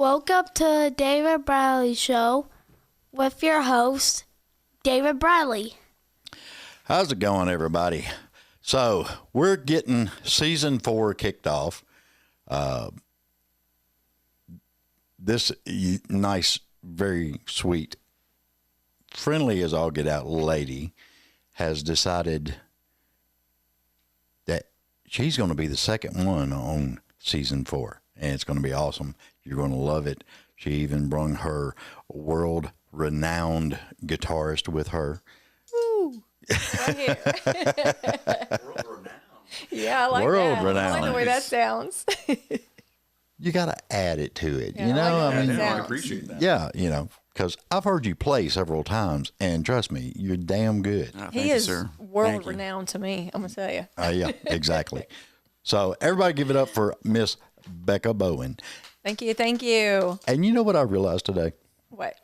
Welcome to the David Bradley Show with your host, David Bradley. How's it going, everybody? So, we're getting season 4 kicked off. This nice, very sweet, friendly as all get out lady has decided that she's going to be the second one on season 4. And it's going to be awesome. You're going to love it. She even brought her world-renowned guitarist with her. Woo! Right here. World-renowned. Yeah, I like World-renowned. that. I like the way that sounds. You got to add it to it. Yeah, you know, I like I appreciate that. Yeah, you know, because I've heard you play several times, and trust me, you're damn good. Thank He you, is sir. world renowned to me, I'm going to tell you. Yeah, exactly. So everybody give it up for Miss Becca Bowen. Thank you. Thank you. And you know what I realized today? What?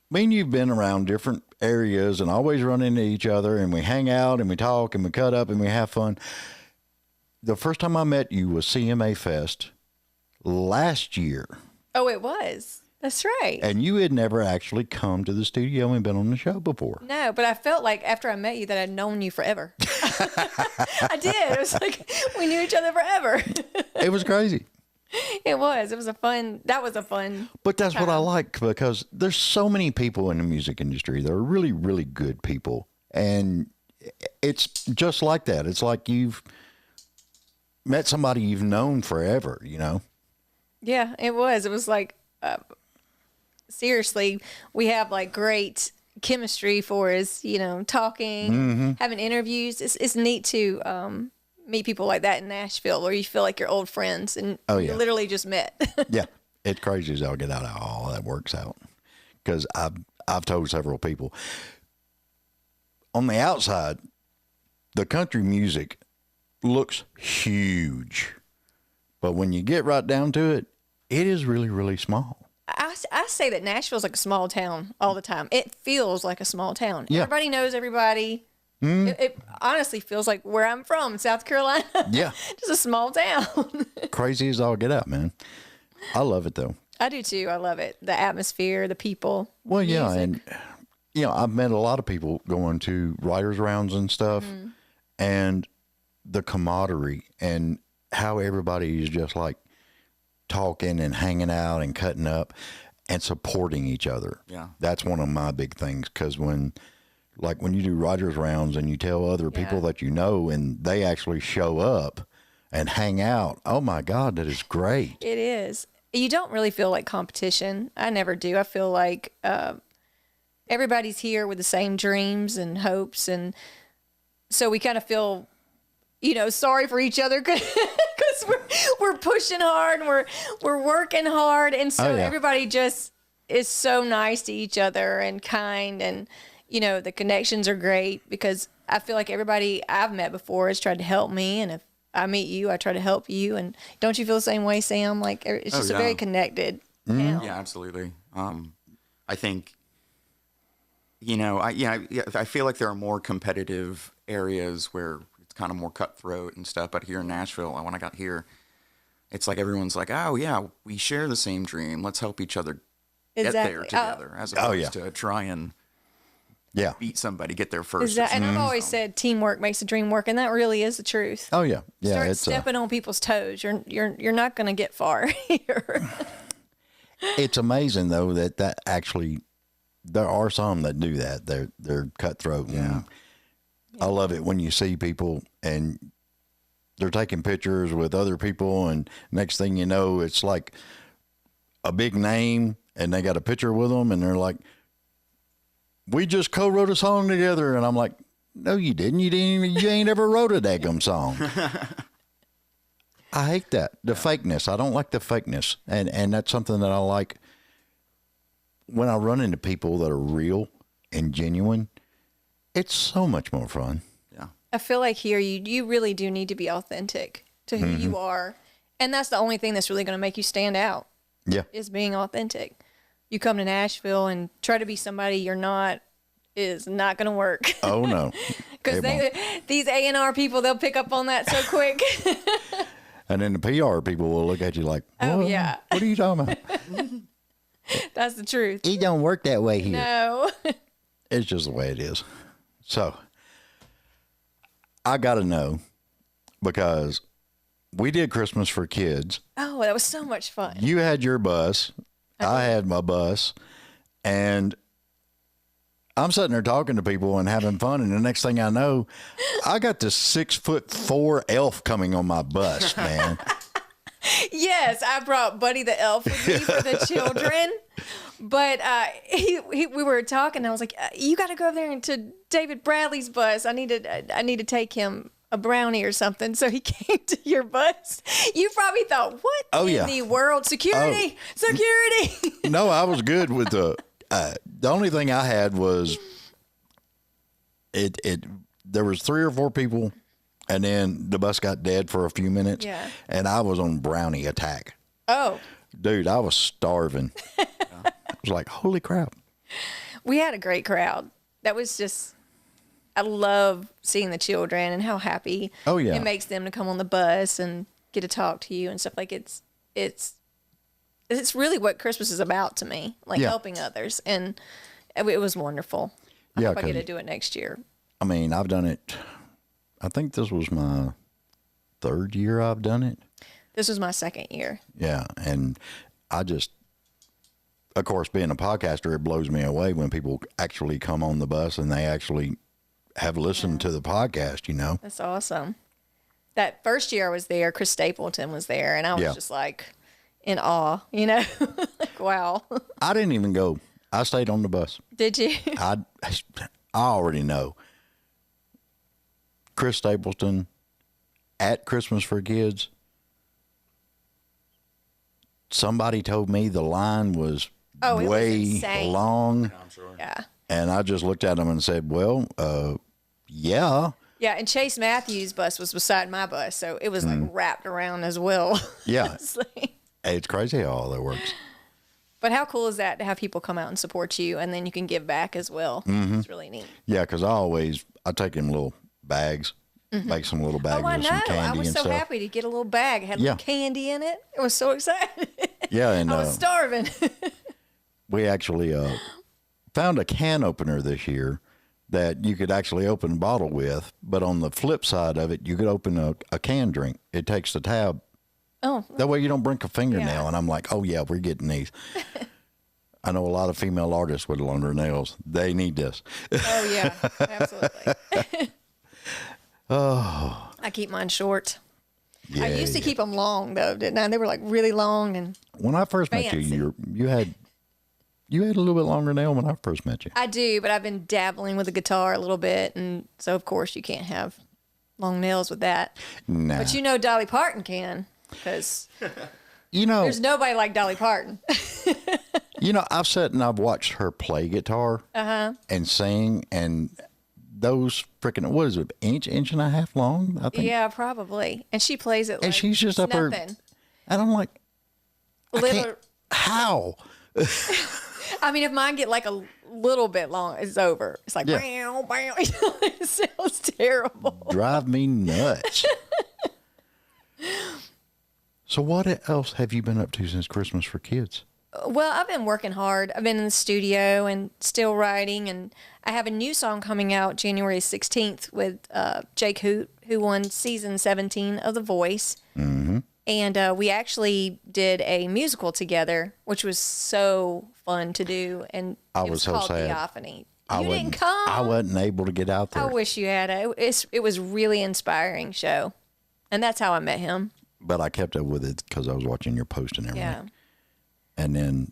Me and you've been around different areas and always run into each other, and we hang out and we talk and we cut up and we have fun. The first time I met you was CMA Fest last year. Oh, it was. That's right. And you had never actually come to the studio and been on the show before. No, but I felt like after I met you that I'd known you forever. I did. It was like we knew each other forever. It was crazy. It was. It was a fun. That was a fun. But that's what I like, because there's so many people in the music industry that are really, really good people. And it's just like that. It's like you've met somebody you've known forever, you know? Yeah, it was. It was like, seriously, we have like great chemistry for us, you know, talking, having interviews. It's neat to meet people like that in Nashville where you feel like you're old friends and you literally just met. Yeah. It's crazy as I'll get out how all that works out. Because I've told several people, on the outside, the country music looks huge. But when you get right down to it, it is really, really small. I say that Nashville's like a small town all the time. It feels like a small town. Yeah. Everybody knows everybody. It honestly feels like where I'm from, South Carolina. Yeah. Just a small town. Crazy as all get out, man. I love it, though. I do too. I love it. The atmosphere, the people. Well, yeah. music. And, you know, I've met a lot of people going to writers' rounds and stuff, and the camaraderie and how everybody is just like talking and hanging out and cutting up and supporting each other. Yeah. That's one of my big things, because when you do writers' rounds and you tell other people that you know and they actually show up and hang out, oh my God, that is great. It is. You don't really feel like competition. I never do. I feel like everybody's here with the same dreams and hopes. And so we kind of feel, you know, sorry for each other because we're pushing hard and we're working hard. And so everybody just is so nice to each other and kind. And, you know, the connections are great because I feel like everybody I've met before has tried to help me. And if I meet you, I try to help you. And don't you feel the same way, Sam? Like it's just a very connected town. Yeah, absolutely. I think, you know, I feel like there are more competitive areas where it's kind of more cutthroat and stuff. But here in Nashville, when I got here, it's like everyone's like, oh yeah, we share the same dream. Let's help each other get there together, as opposed to try and beat somebody, get there first. And I've always said teamwork makes the dream work, and that really is the truth. Oh yeah, yeah. Start stepping on people's toes. You're not going to get far here. It's amazing though that actually there are some that do that. They're cutthroat. And I love it when you see people and they're taking pictures with other people, and next thing you know, it's like a big name, and they got a picture with them, and they're like, we just co-wrote a song together. And I'm like, no, you didn't. You ain't ever wrote a daggum song. I hate that. The fakeness. I don't like the fakeness. And that's something that I like when I run into people that are real and genuine. It's so much more fun. Yeah. I feel like here you really do need to be authentic to who you are. And that's the only thing that's really going to make you stand out. Yeah. Is being authentic. You come to Nashville and try to be somebody you're not is not going to work. Oh, no. Because these A&R people, they'll pick up on that so quick. And then the PR people will look at you like, Oh, "What? yeah. What are you talking about?" That's the truth. It don't work that way here. No. It's just the way it is. So I got to know, because we did Christmas for Kids. Oh, that was so much fun. You had your bus. I had my bus. And I'm sitting there talking to people and having fun. And the next thing I know, I got this 6'4" elf coming on my bus, man. Yes, I brought Buddy the Elf with me for the children. But we were talking, and I was like, "You got to go over there into David Bradley's bus. I need to take him a brownie or something." So he came to your bus. You probably thought, "What in the world? Security, security!" No, I was good with the only thing I had was there was 3 or 4 people, and then the bus got dead for a few minutes. Yeah. And I was on brownie attack. Oh, Dude, I was starving. I was like, holy crap. we had a great crowd. That was just, I love seeing the children and how happy it makes them to come on the bus and get to talk to you and stuff. Like it's really what Christmas is about to me, like helping others. And it was wonderful. I hope I get to do it next year. I mean, I've done it. I think this was my 3rd year I've done it. This was my 2nd year. Yeah. And I just, of course, being a podcaster, it blows me away when people actually come on the bus and they actually have listened to the podcast, you know? That's awesome. That first year I was there, Chris Stapleton was there, and I was just like in awe, you know? Like, wow. I didn't even go. I stayed on the bus. Did you? I already know. Chris Stapleton at Christmas for Kids. Somebody told me the line was way long. I'm sure. Yeah. And I just looked at him and said, well, yeah. Yeah, and Chase Matthews' bus was beside my bus, so it was like wrapped around as well. Yeah. It's crazy how all that works. But how cool is that to have people come out and support you, and then you can give back as well? It's really neat. Yeah, because I take them little bags, make some little bags with some candy I was and so stuff. happy to get a little bag. It had little candy in it. I was so excited. Yeah, and I was starving. we actually found a can opener this year that you could actually open a bottle with, but on the flip side of it, you could open a can drink. It takes the tab. Oh. That way you don't break a fingernail. Yeah. And I'm like, oh, yeah, we're getting these. I know a lot of female artists with longer nails. They need this. Oh, yeah, absolutely. Oh. I keep mine short. Yeah, I used to keep them long, though, didn't I? They were like really long. And when I first met you, you had a little bit longer nail when I first met you. I do, but I've been dabbling with the guitar a little bit. And so, of course, you can't have long nails with that. Nah. But you know Dolly Parton can, because know, there's nobody like Dolly Parton. I've sat and I've watched her play guitar and sing, and those freaking, what is it, inch and a half long, I think? Yeah, probably. And she plays it like and she's just up nothing. there. And I'm like, how? I mean, if mine get like a little bit long, it's over. It's like, bow, bow. It sounds terrible. Drive me nuts. So what else have you been up to since Christmas for Kids? Well, I've been working hard. I've been in the studio and still writing, and I have a new song coming out January 16th with Jake Hoot, who won season 17 of The Voice. Mm-hmm. And we actually did a musical together, which was so fun to do. And I it was so called sad. Theophany. You didn't come. I wasn't able to get out there. I wish you had. It was a really inspiring show. And that's how I met him. But I kept up with it because I was watching your post and everything. Yeah. And then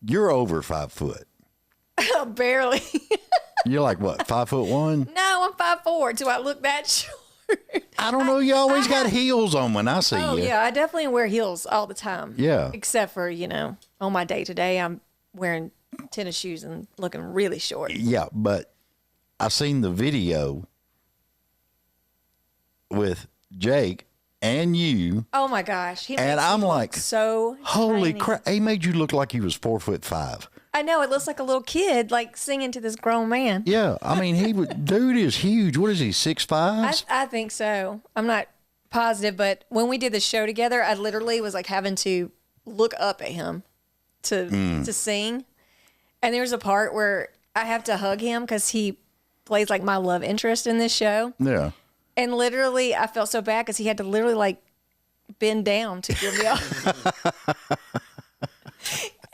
you're over 5 foot. Oh, barely. You're like what, 5'1"? No, I'm 5'4". Do I look that short? I don't know. You always got heels on when I see Oh, you. yeah. I definitely wear heels all the time. Yeah. Except for, on my day-to-day, I'm wearing tennis shoes and looking really short. Yeah, but I seen the video with Jake and you. Oh, my gosh. And I'm like, so holy tiny. crap. He made you look like he was 4'5". I know, it looks like a little kid, like, singing to this grown man. Yeah, I mean, dude is huge. What is he, 6'5"? I think so. I'm not positive, but when we did the show together, I literally was, like, having to look up at him to sing. And there's a part where I have to hug him because he plays, like, my love interest in this show. Yeah. And literally, I felt so bad because he had to literally, like, bend down to give me a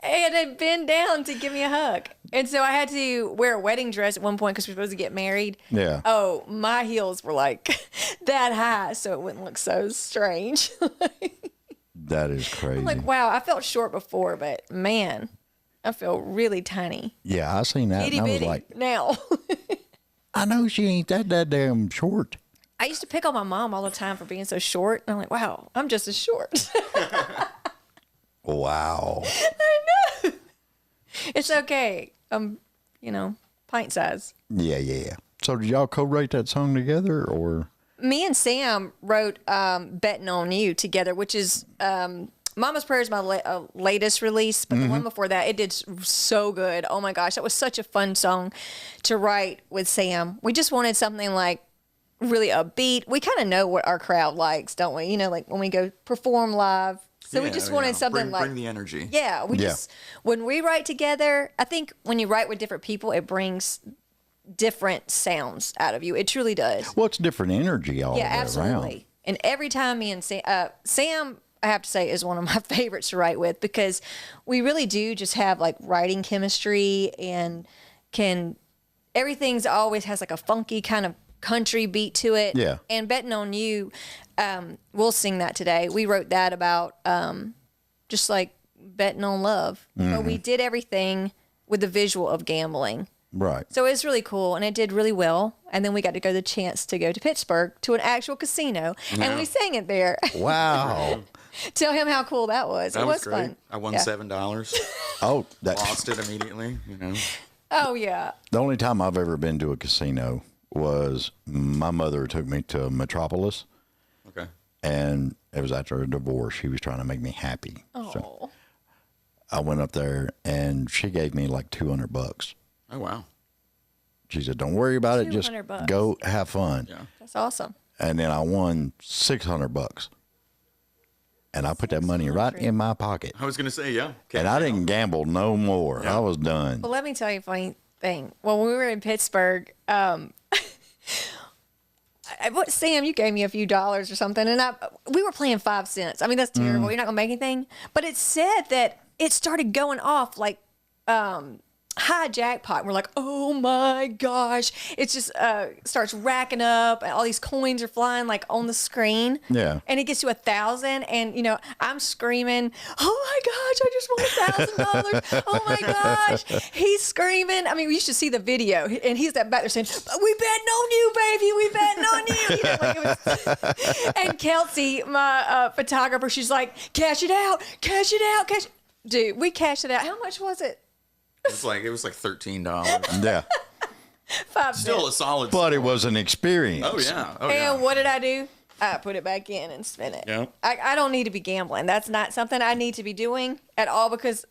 and then bend down to give me a hug. And so I had to wear a wedding dress at one point because we were supposed to get married. Yeah. Oh, my heels were like that high, so it wouldn't look so strange. That is crazy. I'm like, wow, I felt short before, but man, I feel really tiny. Yeah, I seen that, Itty and I was bitty like, now. I know she ain't that damn short. I used to pick on my mom all the time for being so short. And I'm like, wow, I'm just as short. Wow. I know. It's okay. Pint size. Yeah. So did y'all co-write that song together, or? Me and Sam wrote Betting on You together, which is Mama's Prayer is my latest release, but the one before that, it did so good. Oh my gosh, that was such a fun song to write with Sam. We just wanted something like really upbeat. We kind of know what our crowd likes, don't we? Like when we go perform live. So we just wanted something bring the energy. Yeah, just when we write together, I think when you write with different people, it brings different sounds out of you. It truly does. Well, it's different energy all the way absolutely. around. And every time me and Sam, I have to say, is one of my favorites to write with because we really do just have like writing chemistry and everything's always has like a funky kind of country beat to it. Yeah. And Betting on You, we'll sing that today. We wrote that about just like betting on love. But we did everything with the visual of gambling. Right. So it's really cool, and it did really well. And then we got to go the chance to go to Pittsburgh to an actual casino, and we sang it there. Wow. Tell him how cool that was. That it was great. fun. I won Yeah. $7. Oh, Lost it immediately. Oh yeah. The only time I've ever been to a casino was my mother took me to Metropolis, Okay. and it was after a divorce. She was trying to make me happy. Oh. So I went up there, and she gave me like $200. Oh wow. She said, "Don't worry about it. Just $200. go have fun." Yeah. That's awesome. And then I won $600, and I put that money right in my pocket. I was gonna say yeah. And I didn't gamble no more. Yeah. I was done. Well, let me tell you a funny thing. When we were in Pittsburgh, Sam, you gave me a few dollars or something, and we were playing 5 cents. I mean, that's terrible. You're not gonna make anything. But it said that it started going off like high jackpot. And we're like, oh my gosh! It just starts racking up, and all these coins are flying like on the screen. Yeah. And it gets to 1,000, and I'm screaming, oh my gosh! I just won $1,000! Oh my gosh! He's screaming. I mean, we used to see the video, and he's that back there saying, "We betting on you, baby! We betting on you!" Like it was. And Kelsey, my photographer, she's like, "Cash it out! Cash it out! Cash!" Dude, we cashed it out. How much was it? It was like $13. Yeah. 5 Still cents. a solid. But it was an experience. Oh yeah. Oh And yeah. what did I do? I put it back in and spin it. Yeah. I don't need to be gambling. That's not something I need to be doing at all because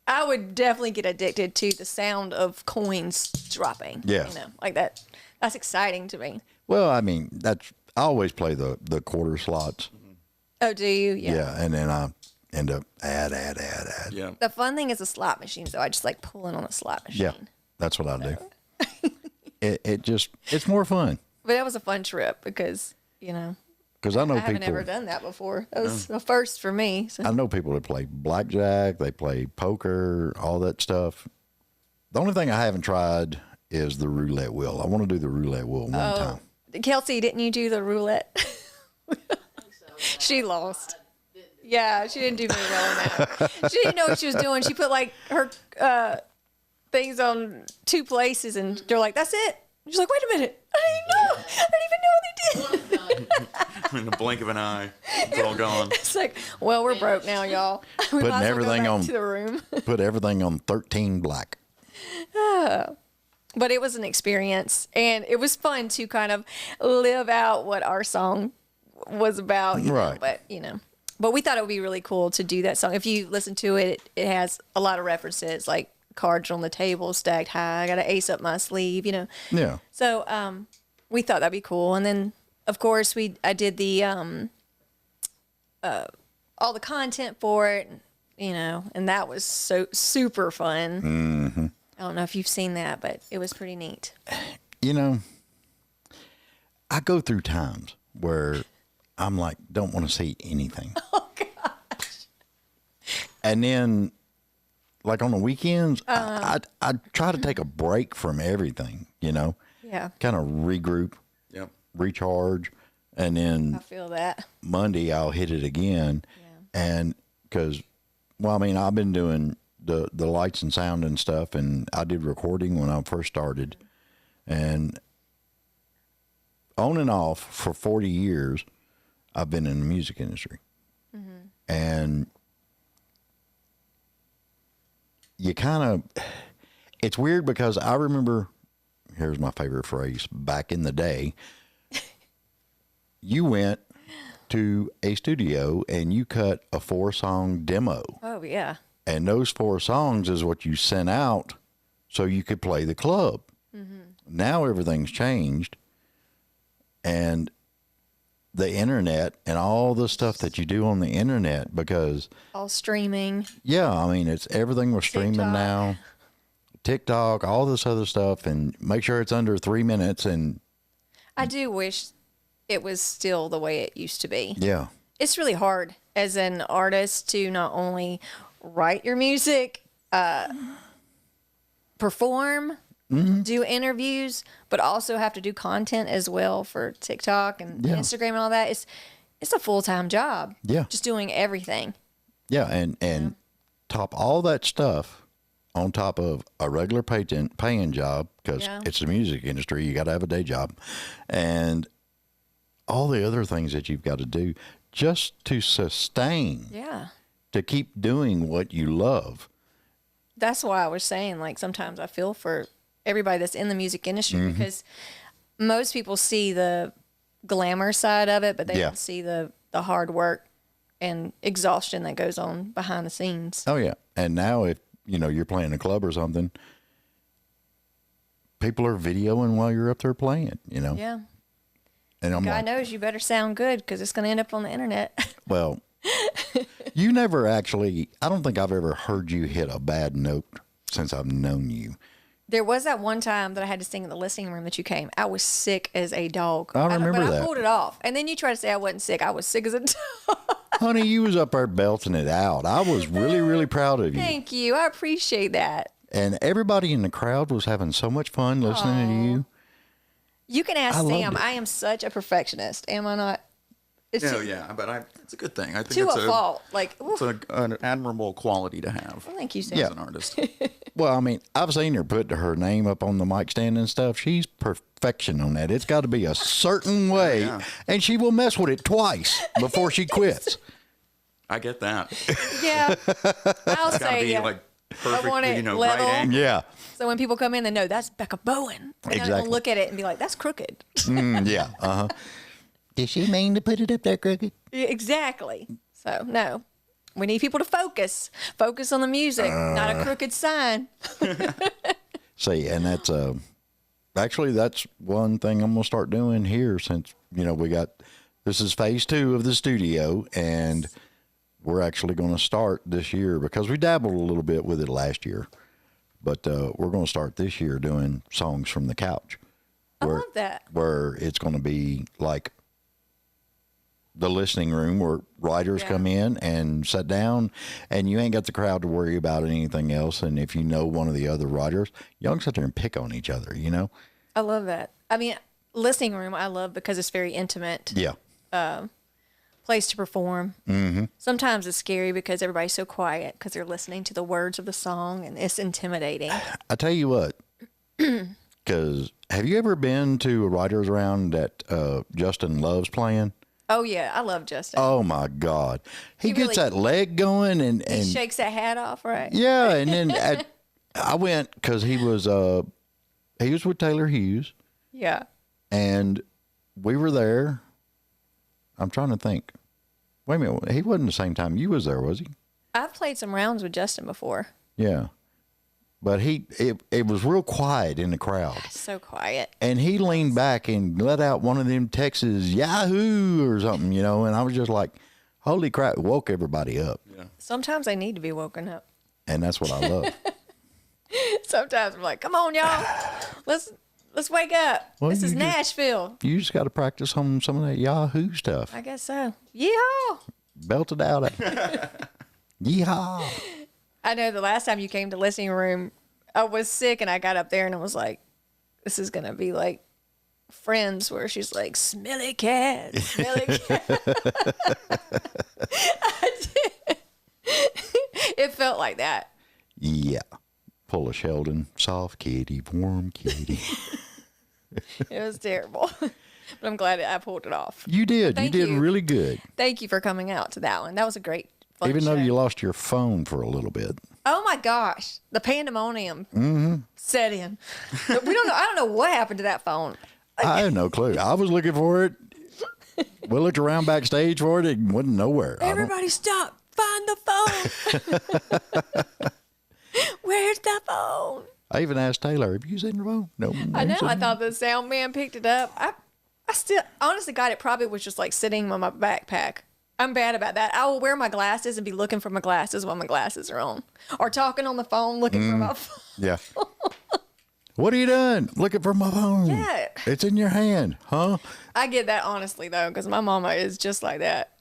I would definitely get addicted to the sound of coins dropping. Yeah. Like that. That's exciting to me. Well, I mean, I always play the quarter slots. Oh, do you? Yeah. And then I end up add. Yeah. The fun thing is the slot machine, so I just like pulling on the slot machine. Yeah. That's what I do. It's more fun. But that was a fun trip because, Because I know I haven't people. ever done that before. That was a first for me. So. I know people that play blackjack, they play poker, all that stuff. The only thing I haven't tried is the roulette wheel. I want to do the roulette wheel one time. Kelsey, didn't you do the roulette? She lost. Yeah, she didn't do very well on that. She didn't know what she was doing. She put like her things on 2 places, and they're like, "That's it." She's like, "Wait a minute, I didn't even know they did." In the blink of an eye, it's all gone. It's like, well, we're broke now, y'all. We Putting might as well everything go back on- to the room. Put everything on 13 black. But it was an experience, and it was fun to kind of live out what our song was about. Right. But But we thought it would be really cool to do that song. If you listen to it, it has a lot of references, like cards on the table stacked high. I got an ace up my sleeve, Yeah. So we thought that'd be cool. And then, of course, I did the all the content for it, and that was so super fun. Mm-hmm. I don't know if you've seen that, but it was pretty neat. I go through times where I'm like, don't want to see anything. Oh gosh. And then, like on the weekends, I try to take a break from everything, Yeah. kind of regroup, Yep. recharge, and I then feel that. Monday I'll hit it again. Yeah. And because, I've been doing the lights and sound and stuff, and I did recording when I first started, and on and off for 40 years, I've been in the music industry. Mm-hmm. And you kind of, it's weird because I remember, here's my favorite phrase, back in the day, you went to a studio and you cut a 4-song demo. Oh yeah. And those 4 songs is what you sent out so you could play the club. Mm-hmm. Now everything's changed. And the internet and all the stuff that you do on the internet, because All streaming. yeah, it's everything we're streaming TikTok. now, TikTok, all this other stuff, and make sure it's under 3 minutes. And I do wish it was still the way it used to be. yeah, It's really hard as an artist to not only write your music, perform, do interviews, but also have to do content as well for TikTok and Yeah. Instagram and all that. It's a full-time job. Yeah. Just doing everything. yeah, and top all that stuff on top of a regular paying job, because Yeah. it's the music industry, you got to have a day job, and all the other things that you've got to do just to sustain, Yeah. to keep doing what you love. That's why I was saying, like, sometimes I feel for everybody that's in the music industry because most people see the glamour side of it, but they Yeah. don't see the hard work and exhaustion that goes on behind the scenes. Oh yeah, and now if you're playing a club or something, people are videoing while you're up there playing. Yeah. And I'm God like, knows you better sound good because it's going to end up on the internet. well, you never actually. I don't think I've ever heard you hit a bad note since I've known you. There was that one time that I had to sing in the listening room that you came. I was sick as a dog. I remember but that. I pulled it off. And then you tried to say I wasn't sick. I was sick as a dog. Honey, you was up there belting it out. I was really, really proud of you. Thank you. I appreciate that. And everybody in the crowd was having so much fun listening to you. You can ask I loved Sam. it. I am such a perfectionist. Am I not? It's No, yeah, but it's a good thing. I think to it's a fault. Like, It's oof. an admirable quality to have Thank you, Sam. Yeah. as an artist. Well, I've seen her put her name up on the mic stand and stuff. She's perfection on that. It's got to be a certain way, Yeah. and she will mess with it twice before she quits. I get that. Yeah. I'll It's got to say, be yeah. like want perfectly, it right level. angle. Yeah. So when people come in, they know that's Becca Bowen. They're not Exactly. gonna look at it and be like, that's crooked. Yeah. Uh-huh. Did she mean to put it up there crooked? Exactly. So, no. We need people to focus. Focus on the music, not a crooked sign. See, and that's actually that's one thing I'm gonna start doing here since this is phase 2 of the studio, and we're actually gonna start this year because we dabbled a little bit with it last year, but we're gonna start this year doing songs from the couch. I love that. Where it's gonna be like the listening room where writers Yeah. come in and sit down, and you ain't got the crowd to worry about anything else. And if you know one of the other writers, y'all can sit there and pick on each other, I love that. I mean, listening room, I love because it's very intimate Yeah. place to perform. Mm-hmm. Sometimes it's scary because everybody's so quiet because they're listening to the words of the song, and it's intimidating. I tell you what, because have you ever been to a writers round that Justin loves playing? Oh, yeah. I love Justin. Oh my God. He gets really- that leg going and He shakes that hat off, right? yeah. And then I went because he was with Taylor Hughes. Yeah. And we were there. I'm trying to think. Wait a minute. He wasn't the same time you was there, was he? I've played some rounds with Justin before. Yeah. But it was real quiet in the crowd. So quiet. And he leaned back and let out one of them Texas Yahoo or something, you know, and I was just like, holy crap, it woke everybody up. Yeah. Sometimes I need to be woken up. And that's what I love. Sometimes I'm like, come on, y'all. Let's wake up. Well, this is you just- Nashville. You just got to practice on some of that Yahoo stuff. I guess so. Yeehaw. Belt it out. Yeehaw. I know the last time you came to listening room, I was sick and I got up there and I was like, this is going to be like Friends where she's like, smelly cat, smelly cat. I did. It felt like that. Yeah. Pull a Sheldon. Soft kitty, warm kitty. It was terrible. But I'm glad I pulled it off. You did. Thank you did you. really good. Thank you for coming out to that one. That was a great fun Even show. though you lost your phone for a little bit. Oh my gosh, the pandemonium set in. I don't know what happened to that phone. I had no clue. I was looking for it. We looked around backstage for it. It wasn't nowhere. Everybody stop. Find the phone. Where's the phone? I even asked Taylor, have you seen your phone? No. I know. I haven't thought the sound man picked it up. I still, honestly, God, it probably was just like sitting on my backpack. I'm bad about that. I will wear my glasses and be looking for my glasses while my glasses are on. Or talking on the phone looking for my phone. seen it. Yeah. What are you doing? Looking for my phone. Yeah. It's in your hand, huh? I get that honestly, though, because my mama is just like that.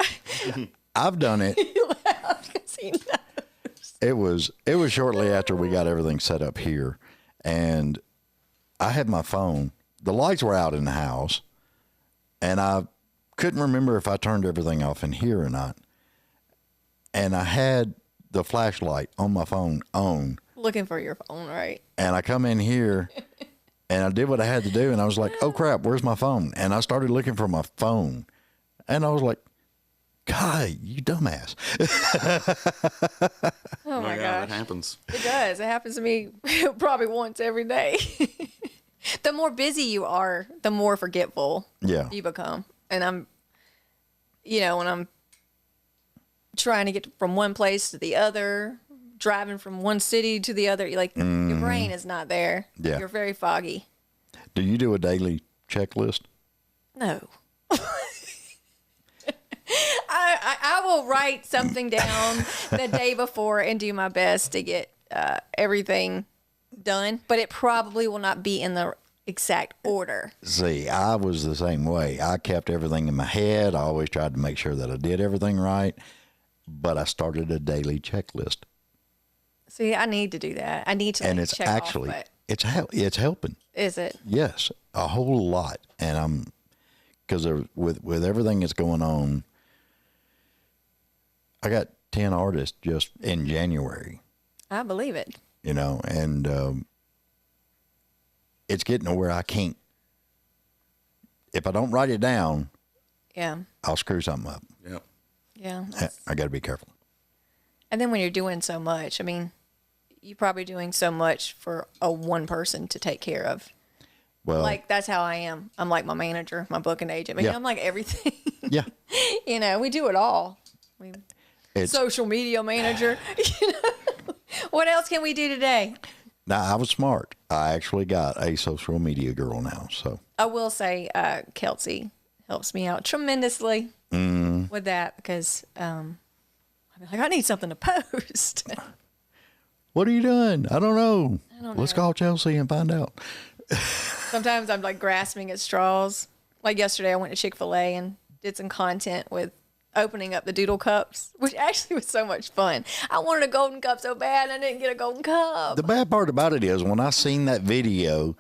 I've done it. You laugh because he knows. It was shortly after we got everything set up here, and I had my phone. The lights were out in the house, and I couldn't remember if I turned everything off in here or not. And I had the flashlight on my phone on, Looking for your phone, right? and I come in here, and I did what I had to do, and I was like, "Oh crap, where's my phone?" And I started looking for my phone, and I was like, "God, you dumbass!" Oh my yeah, gosh. that happens. It does. It happens to me probably once every day. The more busy you are, the more forgetful Yeah. you become. And I'm, when I'm trying to get from one place to the other, driving from one city to the other, your brain is not there. Yeah. You're very foggy. Do you do a daily checklist? No. I will write something down the day before and do my best to get everything done, but it probably will not be in the exact order. See, I was the same way. I kept everything in my head. I always tried to make sure that I did everything right, but I started a daily checklist, See, I need to do that. I need to and it's check actually off, it's helping. is it? Yes, a whole lot. And because with everything that's going on, I got 10 artists just in January, I believe it. and it's getting to where I can't. If I don't write it down, Yeah. I'll screw something up. Yep. Yeah. I got to be careful. And then when you're doing so much, I mean, you're probably doing so much for a one person to take care of. Well, Like, that's how I am. I'm like my manager, my booking agent. I mean, Yeah. I'm like everything. yeah, We do it all. it's Social media manager. What else can we do today? now I was smart. I actually got a social media girl now, so I will say Kelsey helps me out tremendously with that because I'm like, I need something to post. what are you doing? I don't know. don't Let's know. call Chelsea and find out. Sometimes I'm like grasping at straws. Like yesterday, I went to Chick-fil-A and did some content with opening up the doodle cups, which actually was so much fun. I wanted a golden cup so bad, I didn't get a golden cup. The bad part about it is when I seen that video,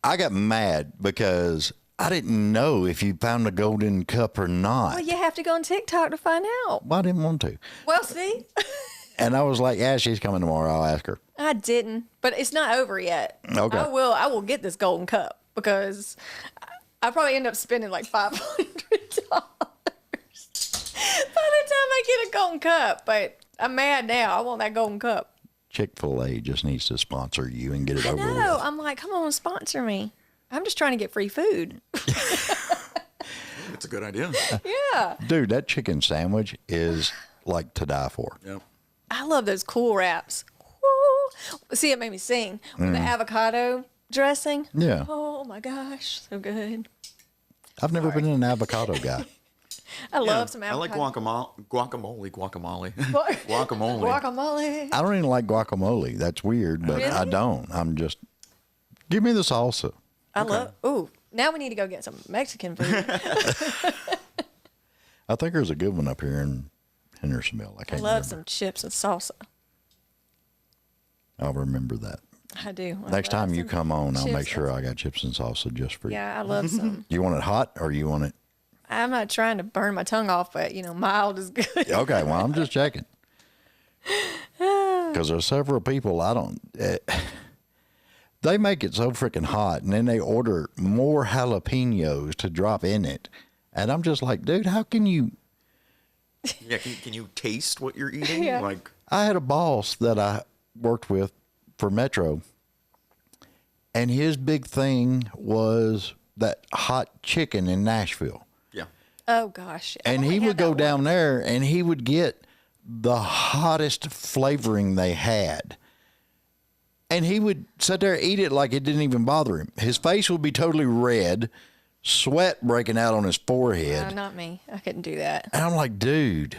I got mad because I didn't know if you found a golden cup or not. Well, you have to go on TikTok to find out. Well, I didn't want to. Well, see, And I was like, yeah, she's coming tomorrow. I'll ask her. I didn't, but it's not over yet. Okay. I will get this golden cup because I probably end up spending like $500 by the time I get a golden cup. But I'm mad now. I want that golden cup. Chick-fil-A just needs to sponsor you and get it I over know. with. I'm like, come on, sponsor me. I'm just trying to get free food. That's a good idea. Yeah. Dude, that chicken sandwich is like to die for. Yep. I love those Cool Wraps. Woo. See, it made me sing. With the avocado dressing. Yeah. Oh my gosh, so good. I've never been an avocado guy. I love some I avocado. like guacamole. Guacamole. Guacamole. I don't even like guacamole. That's weird, but I Really? don't. I'm just, give me the salsa. I love. Ooh, now we need to go get some Mexican food. I think there's a good one up here in Hendersonville. I I can't love remember. some chips and salsa. I'll remember that. I do. I Next love time you some come on, I'll chips make sure and- I got chips and salsa just for you. Yeah, I love some. You want it hot or you want it? I'm not trying to burn my tongue off, but mild is good. Okay, well, I'm just checking. Because there's several people they make it so freaking hot, and then they order more jalapenos to drop in it. And I'm just like, dude, how can you? Yeah, can you taste what you're eating? Yeah. Like, I had a boss that I worked with for Metro, and his big thing was that hot chicken in Nashville. yeah. Oh gosh. I've And only he had would go that down once. there and he would get the hottest flavoring they had. And he would sit there and eat it like it didn't even bother him. His face would be totally red, sweat breaking out on his forehead. Not me. I couldn't do that. And I'm like, dude.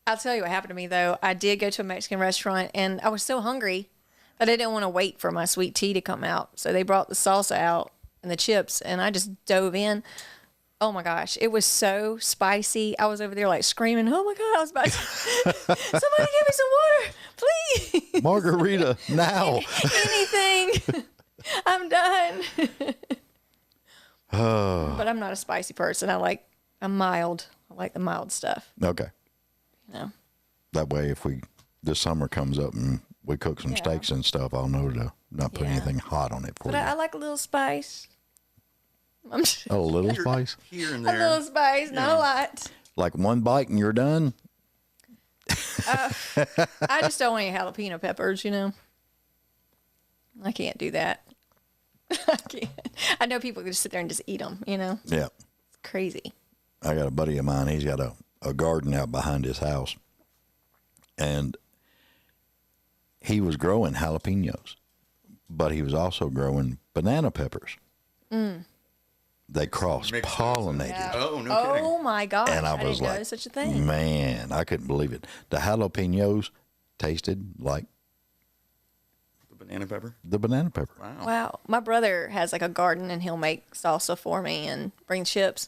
I'll tell you what happened to me though. I did go to a Mexican restaurant and I was so hungry that I didn't want to wait for my sweet tea to come out. So they brought the salsa out and the chips and I just dove in. Oh my gosh, it was so spicy. I was over there like screaming, "Oh my god, I was about to somebody give me some water, please." Margarita now. Anything. I'm done. But I'm not a spicy person. I'm mild. I like the mild stuff. Okay. You know. That way, if this summer comes up and we cook some Yeah. steaks and stuff, I'll know to not put Yeah. anything hot on it for But you. I like a little spice. I'm just, A little spice? Here and a little there. spice, not a lot. Like one bite and you're done? I just don't want any jalapeno peppers, I can't do that. I can't. I know people can just sit there and just eat them, Yeah. It's crazy. I got a buddy of mine. He's got a garden out behind his house. And he was growing jalapenos, but he was also growing banana peppers. They cross-pollinated. Oh, no kidding. Oh my gosh. And I was didn't know like, such a thing. man, I couldn't believe it. The jalapenos tasted like The banana pepper. the banana pepper. Wow. Wow. My brother has like a garden and he'll make salsa for me and bring chips.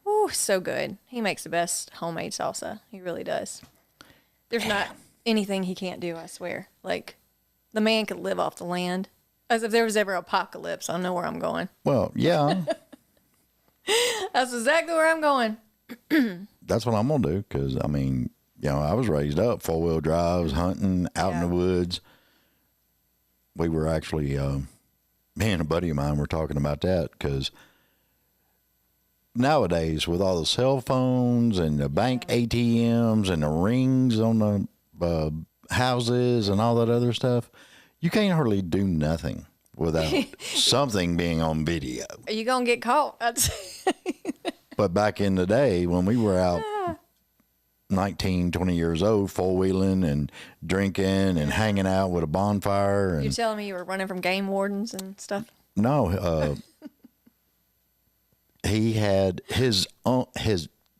Ooh, so good. He makes the best homemade salsa. He really does. There's not anything he can't do, I swear. Like, the man could live off the land. As if there was ever apocalypse, I know where I'm going. Well, yeah, That's exactly where I'm going. that's what I'm going to do. Because, I mean, I was raised up, four-wheel drives, hunting, out in the woods. We were actually, me and a buddy of mine were talking about that because nowadays with all the cell phones and the bank ATMs and the rings on the houses and all that other stuff, you can't hardly do nothing without something being on video. Are you going to get caught? I'd say. But back in the day when we were out 19, 20 years old, four-wheeling and drinking and hanging out with a bonfire. You're And telling me you were running from game wardens and stuff? no, he had his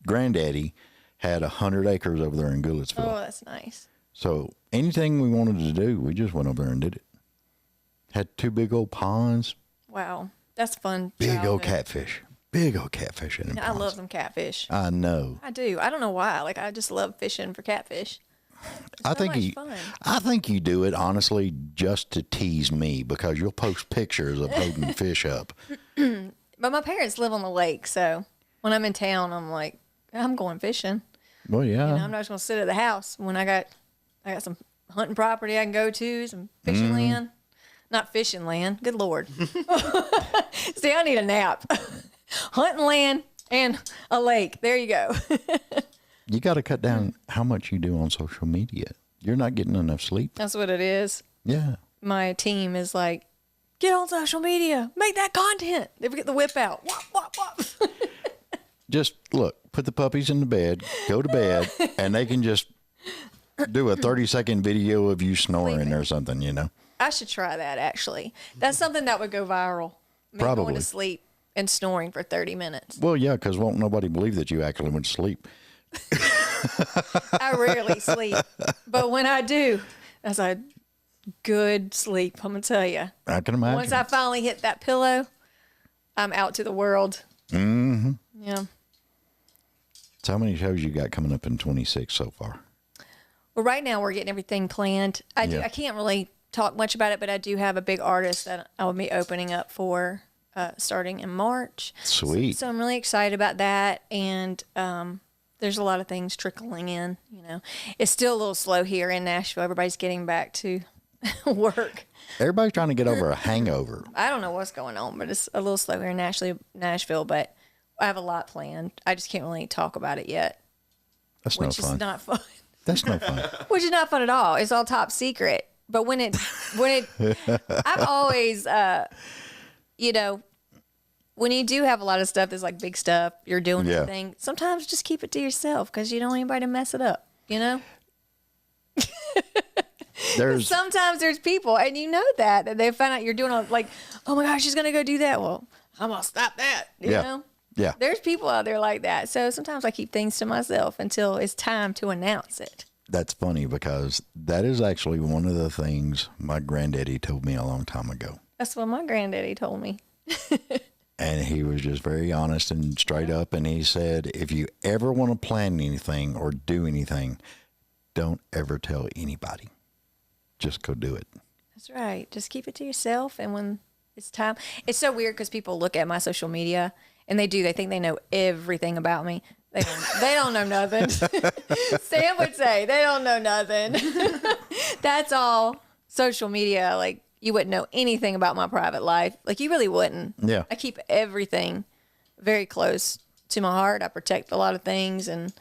granddaddy had 100 acres over there in Goodlettsville. Oh, that's nice. So anything we wanted to do, we just went over there and did it. Had two big old ponds, Wow. That's fun. big old childhood. catfish, big old catfish in them I ponds. love them catfish. I know. I do. I don't know why. Like, I just love fishing for catfish. I so think much you. fun. I think you do it honestly just to tease me because you'll post pictures of holding fish up. But my parents live on the lake, so when I'm in town, I'm like, I'm going fishing. Well, yeah. I'm not just gonna sit at the house when I got some hunting property I can go to, some fishing Mm-hmm. land. Not fishing land. Good Lord. See, I need a nap. Hunting land and a lake. There you go. You got to cut down how much you do on social media. You're not getting enough sleep. That's what it is. Yeah. My team is like, get on social media, make that content. They get the whip out. Wop, wop, wop. just look, put the puppies in the bed, go to bed, and they can just do a 30-second video of you snoring or something, you know? I should try that, actually. That's something that would go viral. Me Probably. going to sleep and snoring for 30 minutes. Well, yeah, because won't nobody believe that you actually went to sleep. I rarely sleep. But when I do, that's a good sleep, I'm going to tell you. I can imagine. Once I finally hit that pillow, I'm out to the world. Mm-hmm. Yeah. So how many shows you got coming up in 26 so far? Well, right now we're getting everything planned. I can't really talk much about it, but I do have a big artist that I will be opening up for starting in March. Sweet. So I'm really excited about that. And there's a lot of things trickling in, you know. It's still a little slow here in Nashville. Everybody's getting back to work. Everybody's trying to get over a hangover. I don't know what's going on, but it's a little slow here in Nashville, but I have a lot planned. I just can't really talk about it yet. That's no Which fun. is not fun. That's no fun. Which is not fun at all. It's all top secret. But when it, I've always, you know, when you do have a lot of stuff that's like big stuff, you're doing anything, sometimes just keep it to yourself because you don't want anybody to mess it up, you know? Sometimes there's people, and you know that they find out you're doing like, oh my gosh, she's going to go do that. Well, I'm going to stop that, you know? Yeah. There's people out there like that. So sometimes I keep things to myself until it's time to announce it. That's funny because that is actually one of the things my granddaddy told me a long time ago. That's what my granddaddy told me. And he was just very honest and straight up. And he said, if you ever want to plan anything or do anything, don't ever tell anybody. Just go do it. That's right. Just keep it to yourself. And when it's time, it's so weird because people look at my social media and they think they know everything about me. They don't know nothing. Sam would say they don't know nothing. That's all social media. Like, you wouldn't know anything about my private life. Like, you really wouldn't. Yeah. I keep everything very close to my heart. I protect a lot of things. And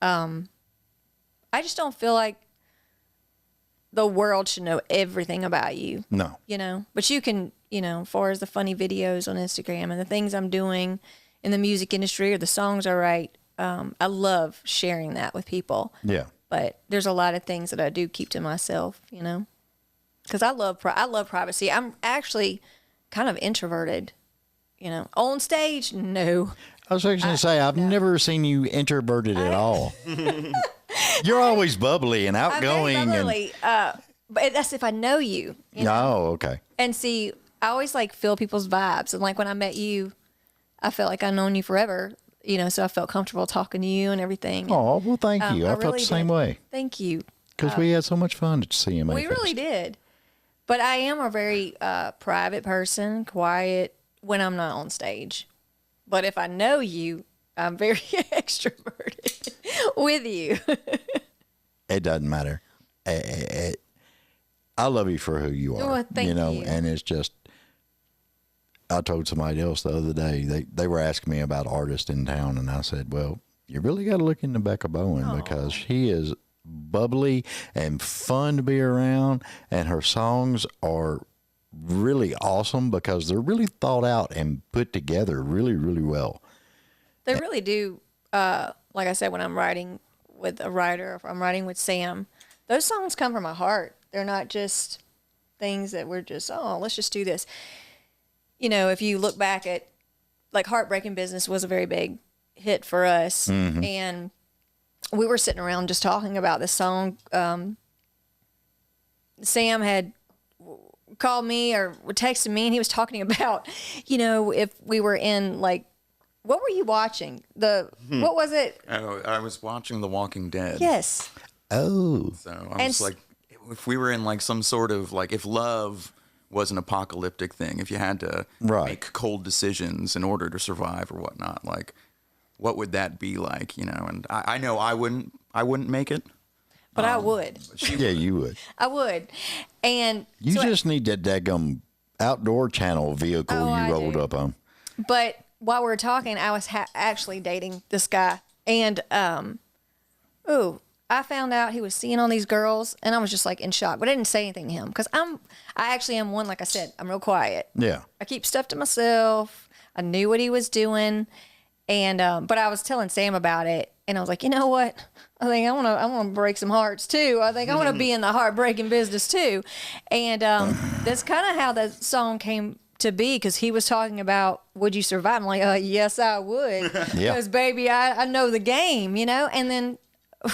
I just don't feel like the world should know everything about you. No. You know? But you can, you know, as far as the funny videos on Instagram and the things I'm doing in the music industry or the songs I write, I love sharing that with people. Yeah. But there's a lot of things that I do keep to myself, you know, because I love privacy. I'm actually kind of introverted, you know. On stage, no. I was actually going to say, I've never seen you introverted at all. You're always bubbly and outgoing. I'm very bubbly, but that's if I know you. You know? Oh, okay. And see, I always like feel people's vibes. And like when I met you, I felt like I've known you forever. You know, so I felt comfortable talking to you and everything. Oh, well, thank you. I felt really the same did. way. Thank you. Because we had so much fun at CMA. We really did. But I am a very private person, quiet when I'm not on stage. But if I know you, I'm very extroverted with you. It doesn't matter. I love you for who you are. Well, thank you know, you. And it's just, I told somebody else the other day, they were asking me about artists in town, and I said, well, you really got to look into Becca Bowen because she is bubbly and fun to be around, and her songs are really awesome because they're really thought out and put together really, really well. They really do. Like I said, when I'm writing with a writer, if I'm writing with Sam, those songs come from my heart. They're not just things that we're just, oh, let's just do this. You know, if you look back at, like, Heartbreaking Business was a very big hit for us. Mm-hmm. And we were sitting around just talking about this song. Sam had called me or texted me, and he was talking about, you know, if we were in, like, what were you watching? What was it? Oh, I was watching The Walking Dead. Yes. Oh. So I was like, if we were in like some sort of like, if love was an apocalyptic thing, if you had to make cold decisions in order to survive or whatnot, like what would that be like, you know? And I know I wouldn't make it. But I would. Yeah, you would. I would. And you just need that daggum outdoor channel vehicle you rolled up on. But while we were talking, I was actually dating this guy. And, I found out he was seeing all these girls, and I was just like in shock. But I didn't say anything to him because I actually am one, like I said, I'm real quiet. Yeah. I keep stuff to myself. I knew what he was doing. And but I was telling Sam about it, and I was like, you know what? I think I want to break some hearts too. I think I want to be in the heartbreaking business too. And that's kind of how that song came to be, because he was talking about, would you survive? I'm like, yes, I would, because baby, I know the game, you know. And then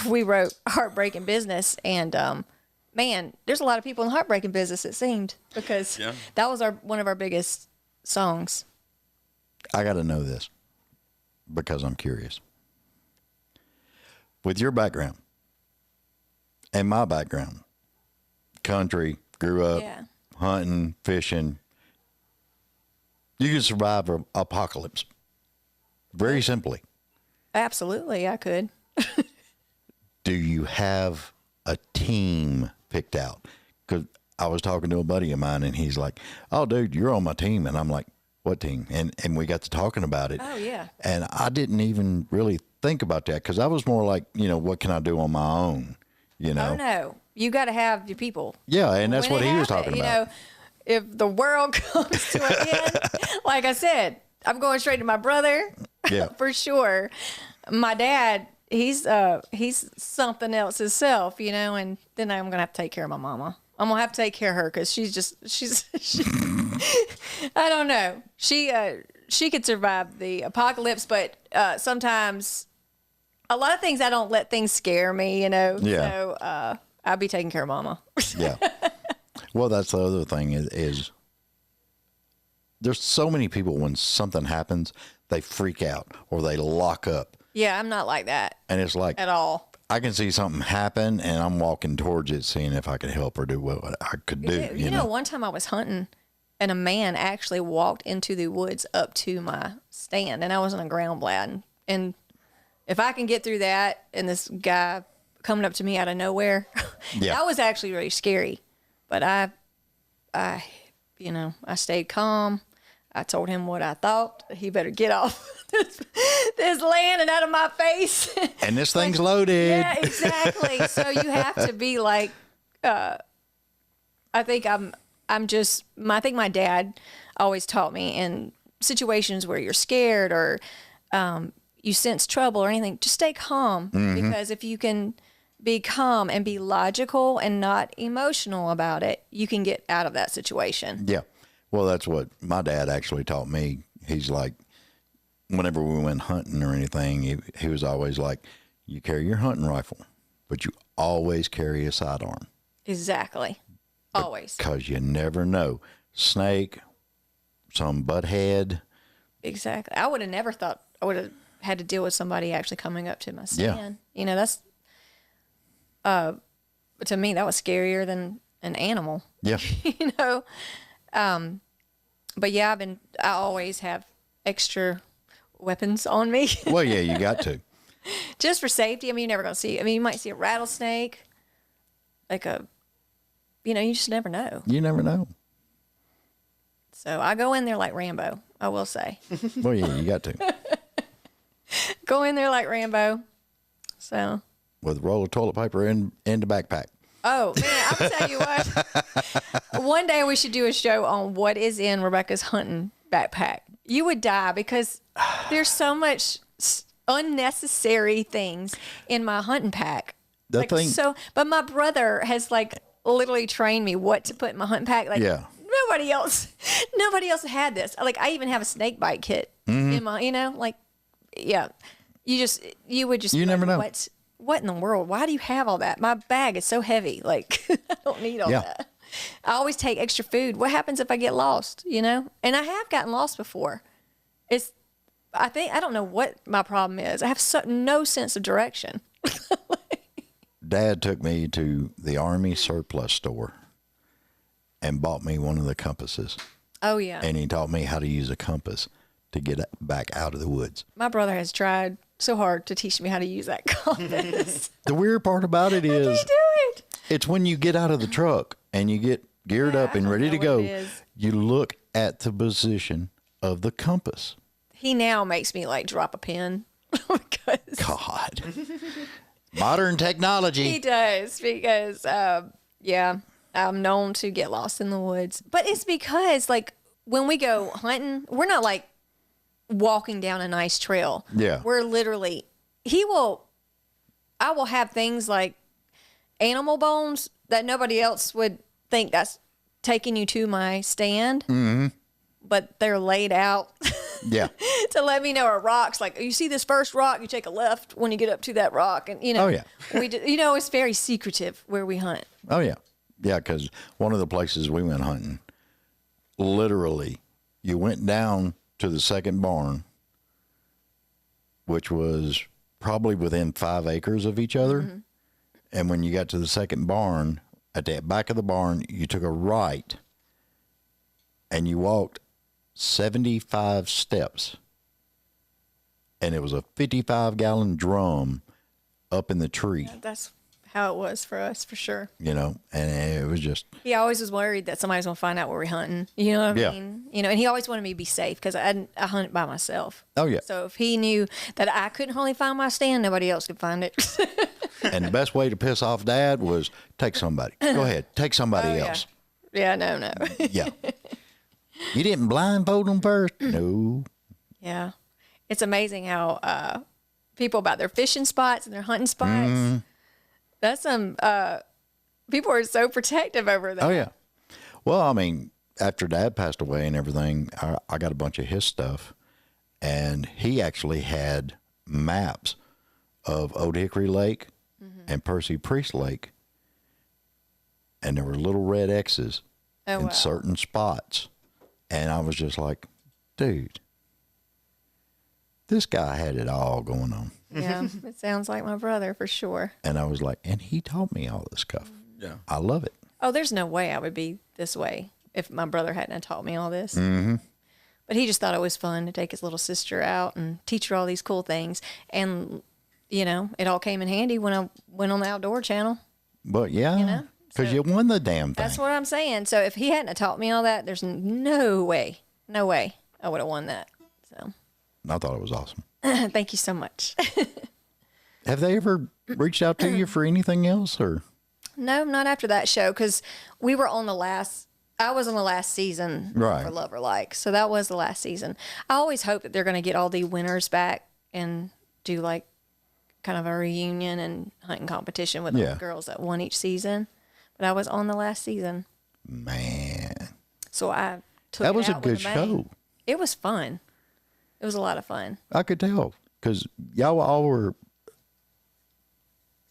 we wrote Heartbreaking Business, and man, there's a lot of people in the heartbreaking business, it seemed, because that was one of our biggest songs. I got to know this because I'm curious. With your background and my background, country, grew up hunting, fishing, you can survive an apocalypse very simply. Absolutely, I could. Do you have a team picked out? Because I was talking to a buddy of mine, and he's like, "Oh, dude, you're on my team," and I'm like, "What team?" And we got to talking about it. Oh yeah. And I didn't even really think about that, because I was more like, what can I do on my own? You know. Oh no, you got to have your people. Yeah, and that's when what it he was happens, talking about. If the world comes to an end, like I said, I'm going straight to my brother. Yeah. For sure. My dad, he's something else himself, and then I'm gonna have to take care of my mama. I'm gonna have to take care of her, because she's I don't know. She could survive the apocalypse, but sometimes a lot of things, I don't let things scare me, Yeah. So I'll be taking care of mama. Yeah. Well, that's the other thing is there's so many people, when something happens, they freak out or they lock up. Yeah, I'm not like that. And it's like, at all. I can see something happen and I'm walking towards it, seeing if I can help or do what I could do. You know, one time I was hunting, and a man actually walked into the woods up to my stand, and I was on a ground blad. And if I can get through that, and this guy coming up to me out of nowhere, that was actually really scary. But I stayed calm. I told him what I thought. He better get off this land and out of my face. And this thing's loaded. Yeah, exactly. So you have to be like, I think my dad always taught me, in situations where you're scared or you sense trouble or anything, just stay calm. Because if you can be calm and be logical and not emotional about it, you can get out of that situation. Yeah. Well, that's what my dad actually taught me. He's like, whenever we went hunting or anything, he was always like, you carry your hunting rifle, but you always carry a sidearm. Exactly. Always. Because you never know. Snake, some butthead. Exactly. I would have never thought I would have had to deal with somebody actually coming up to my stand. Yeah. That's, to me, that was scarier than an animal. Yeah. But yeah, I always have extra weapons on me. Well, yeah, you got to. Just for safety. I mean, you're never going to see, you might see a rattlesnake, like you just never know. You never know. So I go in there like Rambo, I will say. Well, yeah, you got to. Go in there like Rambo. So. With a roll of toilet paper in the backpack. Oh, man, I'll tell you what. One day we should do a show on what is in Rebecca's hunting backpack. You would die, because there's so much unnecessary things in my hunting pack. But my brother has literally trained me what to put in my hunting pack. Nobody else had this. I even have a snake bite kit in my, yeah. You would just. You never know. What in the world? Why do you have all that? My bag is so heavy. I don't need all that. I always take extra food. What happens if I get lost, And I have gotten lost before. I don't know what my problem is. I have no sense of direction. Dad took me to the Army surplus store and bought me one of the compasses. Oh, yeah. And he taught me how to use a compass to get back out of the woods. My brother has tried so hard to teach me how to use that compass. The weird part about it is, how do you do it? It's when you get out of the truck and you get geared up and ready to go, you look at the position of the compass. He now makes me drop a pin. God. Modern technology. He does, because, I'm known to get lost in the woods. But it's because, when we go hunting, we're not walking down a nice trail. Yeah. We're literally, I will have things like animal bones that nobody else would think that's taking you to my stand. Mm-hmm. But they're laid out Yeah. to let me know are rocks. Like, you see this first rock, you take a left when you get up to that rock. And, Oh, yeah. It's very secretive where we hunt. Oh, yeah. Yeah, because one of the places we went hunting, literally, you went down to the second barn, which was probably within 5 acres of each other. Mm-hmm. And when you got to the second barn, at the back of the barn, you took a right and you walked 75 steps. And it was a 55-gallon drum up in the tree. Yeah, that's how it was for us, for sure. You know, and it was just... He always was worried that somebody's going to find out where we're hunting. You know what I mean? You know, and he always wanted me to be safe because I hunt by myself. Oh, yeah. So if he knew that I couldn't hardly find my stand, nobody else could find it. And the best way to piss off Dad was take somebody. Go ahead, take somebody else. Yeah, no. Yeah. You didn't blindfold them first? No. Yeah. It's amazing how people about their fishing spots and their hunting spots. Mm. That's some people are so protective over that. Oh, yeah. Well, I mean, after Dad passed away and everything, I got a bunch of his stuff. And he actually had maps of Old Hickory Lake and Percy Priest Lake. And there were little red X's in certain spots. And I was just like, dude, this guy had it all going on. Yeah, it sounds like my brother for sure. And I was like, and he taught me all this stuff. Yeah. I love it. Oh, there's no way I would be this way if my brother hadn't taught me all this. Mm-hmm. But he just thought it was fun to take his little sister out and teach her all these cool things. And, you know, it all came in handy when I went on the Outdoor Channel. But yeah, you know? because you won the damn thing. That's what I'm saying. So if he hadn't taught me all that, there's no way I would have won that. So I thought it was awesome. thank you so much. Have they ever reached out to you for anything else, or? No, not after that show, because I was on the last season Right. for Love or Like. So that was the last season. I always hope that they're going to get all the winners back and do like kind of a reunion and hunting competition with all the girls that won each season. But I was on the last season. Man. So I took That it was a out good with a bang. show. It was fun. It was a lot of fun. I could tell, because y'all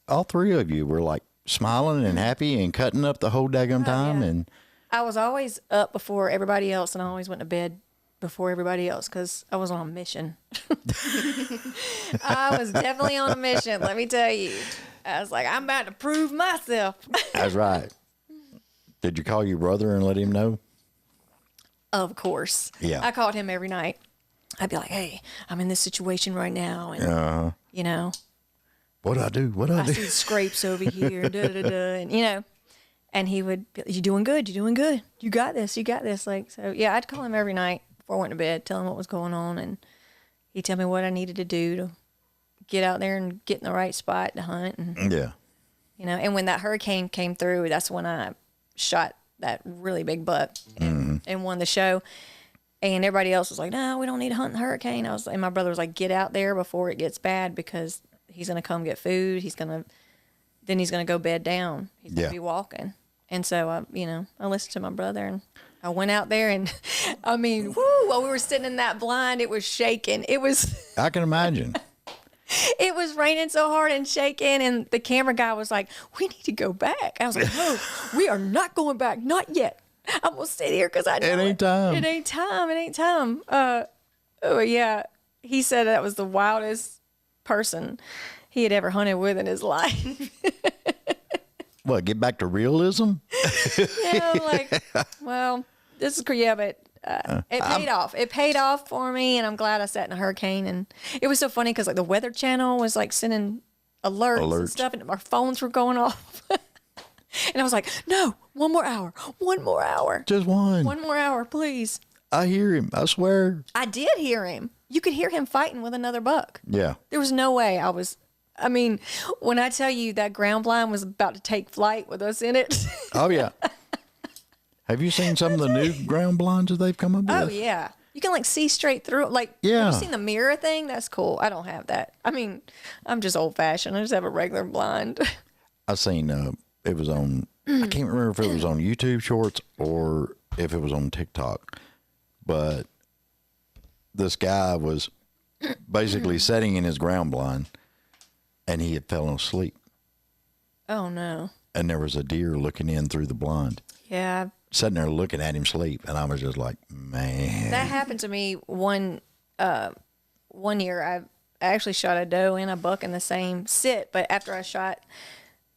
all three of you were like smiling and happy and cutting up the whole daggum time. yeah. And I was always up before everybody else, and I always went to bed before everybody else because I was on a mission. I was definitely on a mission, let me tell you. I was like, I'm about to prove myself. that's right. Did you call your brother and let him know? Of course. Yeah. I called him every night. I'd be like, hey, I'm in this situation right now. And, you know, What'd I do? I see the scrapes over here, and you know, and he would, you doing good, you got this, like, so yeah, I'd call him every night before I went to bed, tell him what was going on, and he'd tell me what I needed to do to get out there and get in the right spot to hunt, and Yeah. you know, and when that hurricane came through, that's when I shot that really big buck and won the show. And everybody else was like, no, we don't need to hunt the hurricane. And my brother was like, get out there before it gets bad because he's going to come get food. Then he's going to go bed down. He's going to be walking. And so, I listened to my brother and I went out there and I mean, while we were sitting in that blind, it was shaking. I can imagine. It was raining so hard and shaking. And the camera guy was like, we need to go back. I was like, no, we are not going back. Not yet. I'm going to sit here because I know It ain't time. It ain't time. Oh, yeah. He said that was the wildest person he had ever hunted with in his life. What, get back to realism? Yeah, I'm like, well, this is, yeah, but it paid off. It paid off for me, and I'm glad I sat in a hurricane. And it was so funny because, like, the Weather Channel was, like, sending alerts and stuff, and our phones were going off. And I was like, no, one more hour. Just one. One more hour, please. I hear him. I swear. I did hear him. You could hear him fighting with another buck. Yeah. There was no way when I tell you that ground blind was about to take flight with us in it. Oh, yeah. Have you seen some of the new ground blinds that they've come up with? Oh, yeah. You can like see straight through it. Like, Yeah. have you seen the mirror thing? That's cool. I don't have that. I mean, I'm just old fashioned. I just have a regular blind. I seen it was on. I can't remember if it was on YouTube Shorts or if it was on TikTok, but this guy was basically sitting in his ground blind, and he had fallen asleep, Oh no. and there was a deer looking in through the blind, Yeah. sitting there looking at him sleep, and I was just like, man. That happened to me one year. I actually shot a doe and a buck in the same sit, but after I shot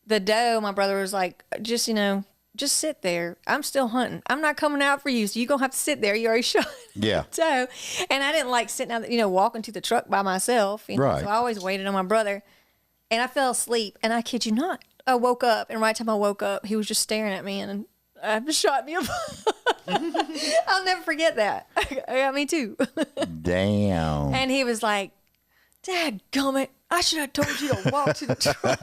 the doe, my brother was like, just sit there. I'm still hunting. I'm not coming out for you, so you're going to have to sit there. You already shot Yeah. a doe. And I didn't like sitting out, walking to the truck by myself. Right. So I always waited on my brother. And I fell asleep, and I kid you not, I woke up, and right time I woke up, he was just staring at me, and shot me up. I'll never forget that. Yeah, me too. Damn. And he was like, "Dadgummit, I should have told you to walk to the truck."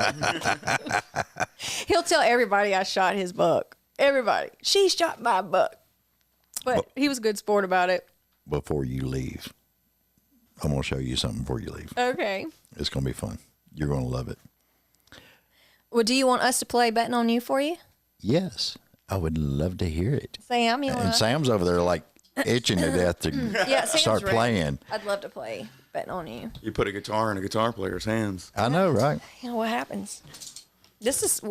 He'll tell everybody I shot his buck. Everybody. She shot my buck. But he was a good sport about it. Before you leave, I'm going to show you something before you leave. Okay. It's going to be fun. You're going to love it. Well, do you want us to play Betting on You for you? Yes. I would love to hear it. Sam, you want And Sam's over there like itching to death to Sam's start ready. playing. I'd love to play Betting on You. You put a guitar in a guitar player's hands. I know, right? You know what happens?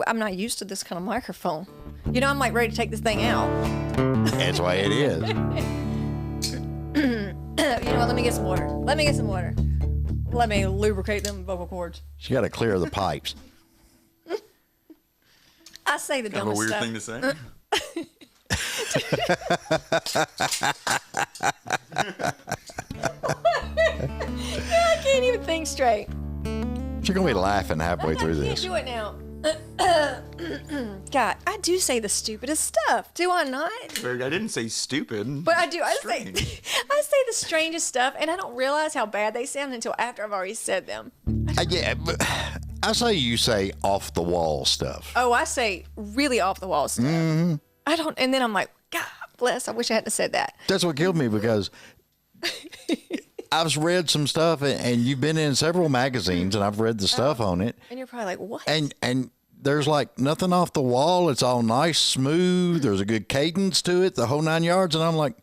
I'm not used to this kind of microphone. I'm like ready to take this thing out. That's why it is. You know what? Let me get some water. Let me lubricate them vocal cords. She got to clear the pipes. I say the Kind of a dumbest weird stuff. thing to say. I can't even think straight. She's going to be laughing halfway through I can't this. do it now. God, I do say the stupidest stuff, do I not? I didn't say stupid. But I do. I say Strange. I say the strangest stuff, and I don't realize how bad they sound until after I've already said them. Yeah, but I say you say off the wall stuff. Oh, I say really off the wall stuff. Mm-hmm. I don't, and then I'm like, God bless. I wish I hadn't said that. That's what killed me because I've read some stuff and you've been in several magazines and I've read the stuff on it. And you're probably like, what? And there's like nothing off the wall. It's all nice, smooth. There's a good cadence to it, the whole 9 yards. And I'm like,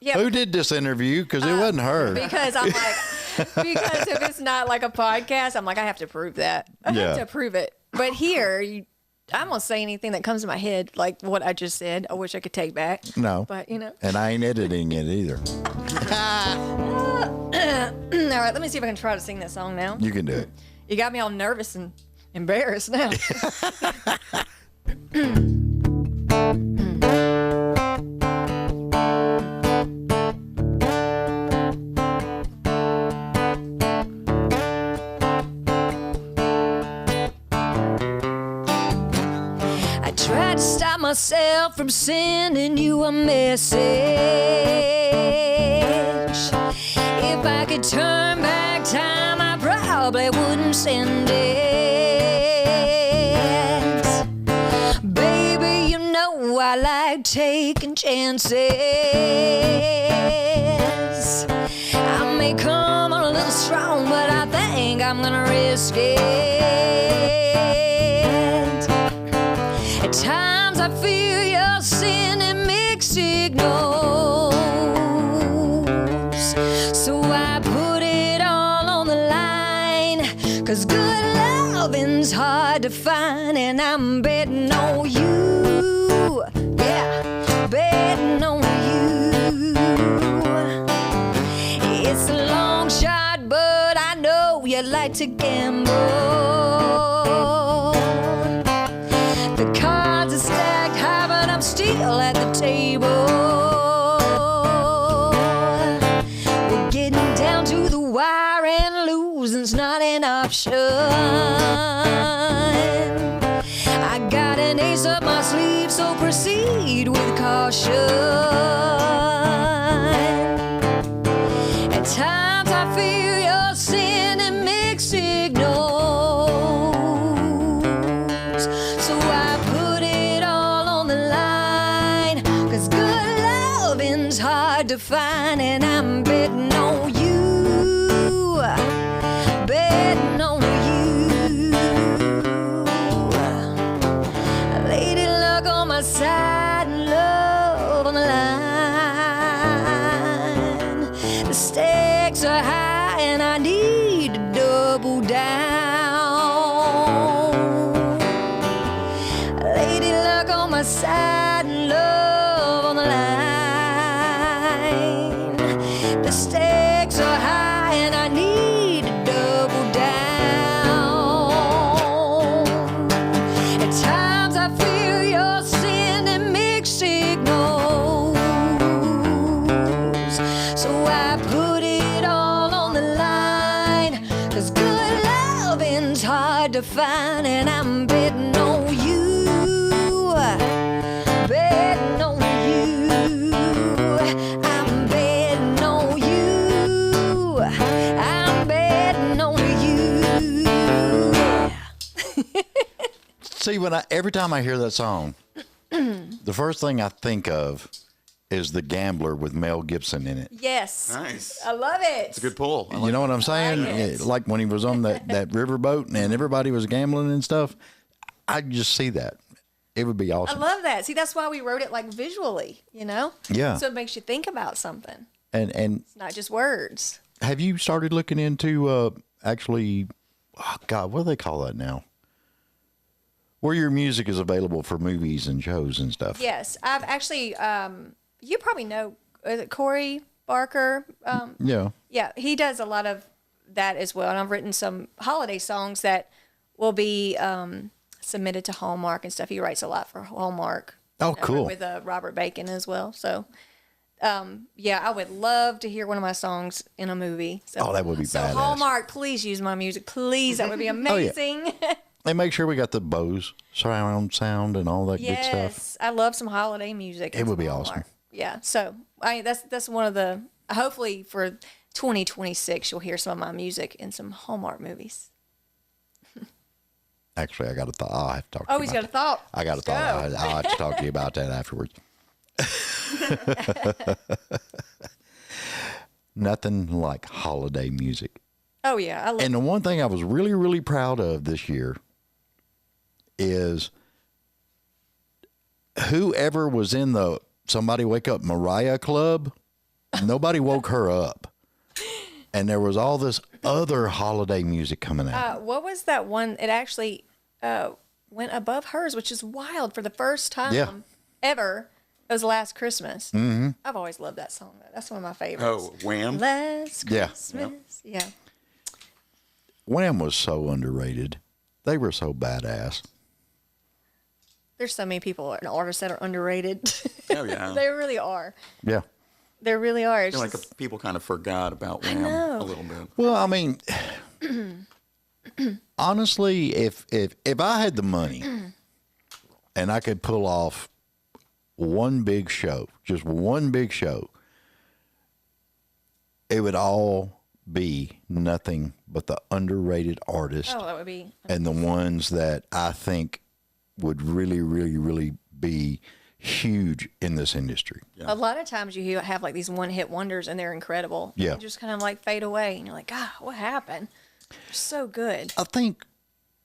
yeah, who did this interview? Because it wasn't her. because I'm like, because if it's not like a podcast, I'm like, I have to prove that. I have Yeah. to prove it. But here, I'm going to say anything that comes to my head, like what I just said. I wish I could take back. No. But, And I ain't editing it either. All right, let me see if I can try to sing that song now. You can do it. You got me all nervous and embarrassed now. I tried to stop myself from sending you a message. If I could turn back time, I probably wouldn't send it. Baby, you know I like taking chances. I may come on a little strong, but I think I'm gonna risk it. At times I feel you're sending mixed signals, so I put it all on the line, 'cause good loving's hard to find, and I'm betting on you, yeah, betting on you. It's a long shot, but I know you like to gamble. The cards are stacked high, but I'm still at the table. We're getting down to the wire, and losing's not an option. I got an ace up my sleeve, so proceed with caution. At times I feel you're sending mixed signals, so I put it all on the line, 'cause good loving's hard to find, and I'm betting on you, betting on you. Lady luck on my side and love on the line. The stakes are high and I need to double down. Lady luck on my side and love on the line. The stakes are high and I need to double down. At times I feel you're sending mixed signals, so I put it all on the line. 'Cause good loving's hard to find, and I'm betting on you, betting on you. I'm betting on you, I'm betting on you. See, every time I hear that song, the first thing I think of is The Gambler with Mel Gibson in it. Yes. Nice. I love it. It's a good pull. I You know what I'm saying? like it. Like when he was on that riverboat and everybody was gambling and stuff. I just see that. It would be I awesome. love that. See, that's why we wrote it like visually, you know? Yeah. So it makes you think about something. And It's not just words. have you started looking into actually, oh God, what do they call that now? Where your music is available for movies and shows and stuff. Yes. I've actually, you probably know, is it Corey Barker? Yeah. Yeah, he does a lot of that as well. And I've written some holiday songs that will be submitted to Hallmark and stuff. He writes a lot for Hallmark. Oh, cool. With Robert Bacon as well. So, yeah, I would love to hear one of my songs in a movie. So, Oh, that would be so badass. Hallmark, please use my music. Please, that would be amazing. And make sure we got the Bose surround sound and all that good stuff. Yes, I love some holiday music. It and would some be Hallmark. awesome. Yeah, so that's one of the, hopefully for 2026 you'll hear some of my music in some Hallmark movies. Actually, I got a thought. I'll have to talk to you Oh, he's about got a thought. I got a Let's thought. go. I'll have to talk to you about that afterwards. Nothing like holiday music. Oh yeah, I love. And the one thing I was really, really proud of this year is whoever was in the Somebody Wake Up Mariah Club, nobody woke her up. And there was all this other holiday music coming out. What was that one? It actually went above hers, which is wild for the first time ever. It was Last Christmas. Mm-hmm. I've always loved that song. That's one of my favorites. Oh, Wham. Last Yeah. Christmas. Yeah. Wham was so underrated. They were so badass. There's so many people and artists that are underrated. Oh, yeah. They really are. Yeah. They really are. I It's feel like just- people kind of forgot about Wham know. a little bit. Well, I mean, honestly, if I had the money and I could pull off one big show, just one big show, it would all be nothing but the underrated artists oh, that would be. and the ones that I think would really, really, really be huge in this industry. A lot of times you have like these one-hit wonders and they're incredible. Yeah. They just kind of like fade away and you're like, God, what happened? They're so good. I think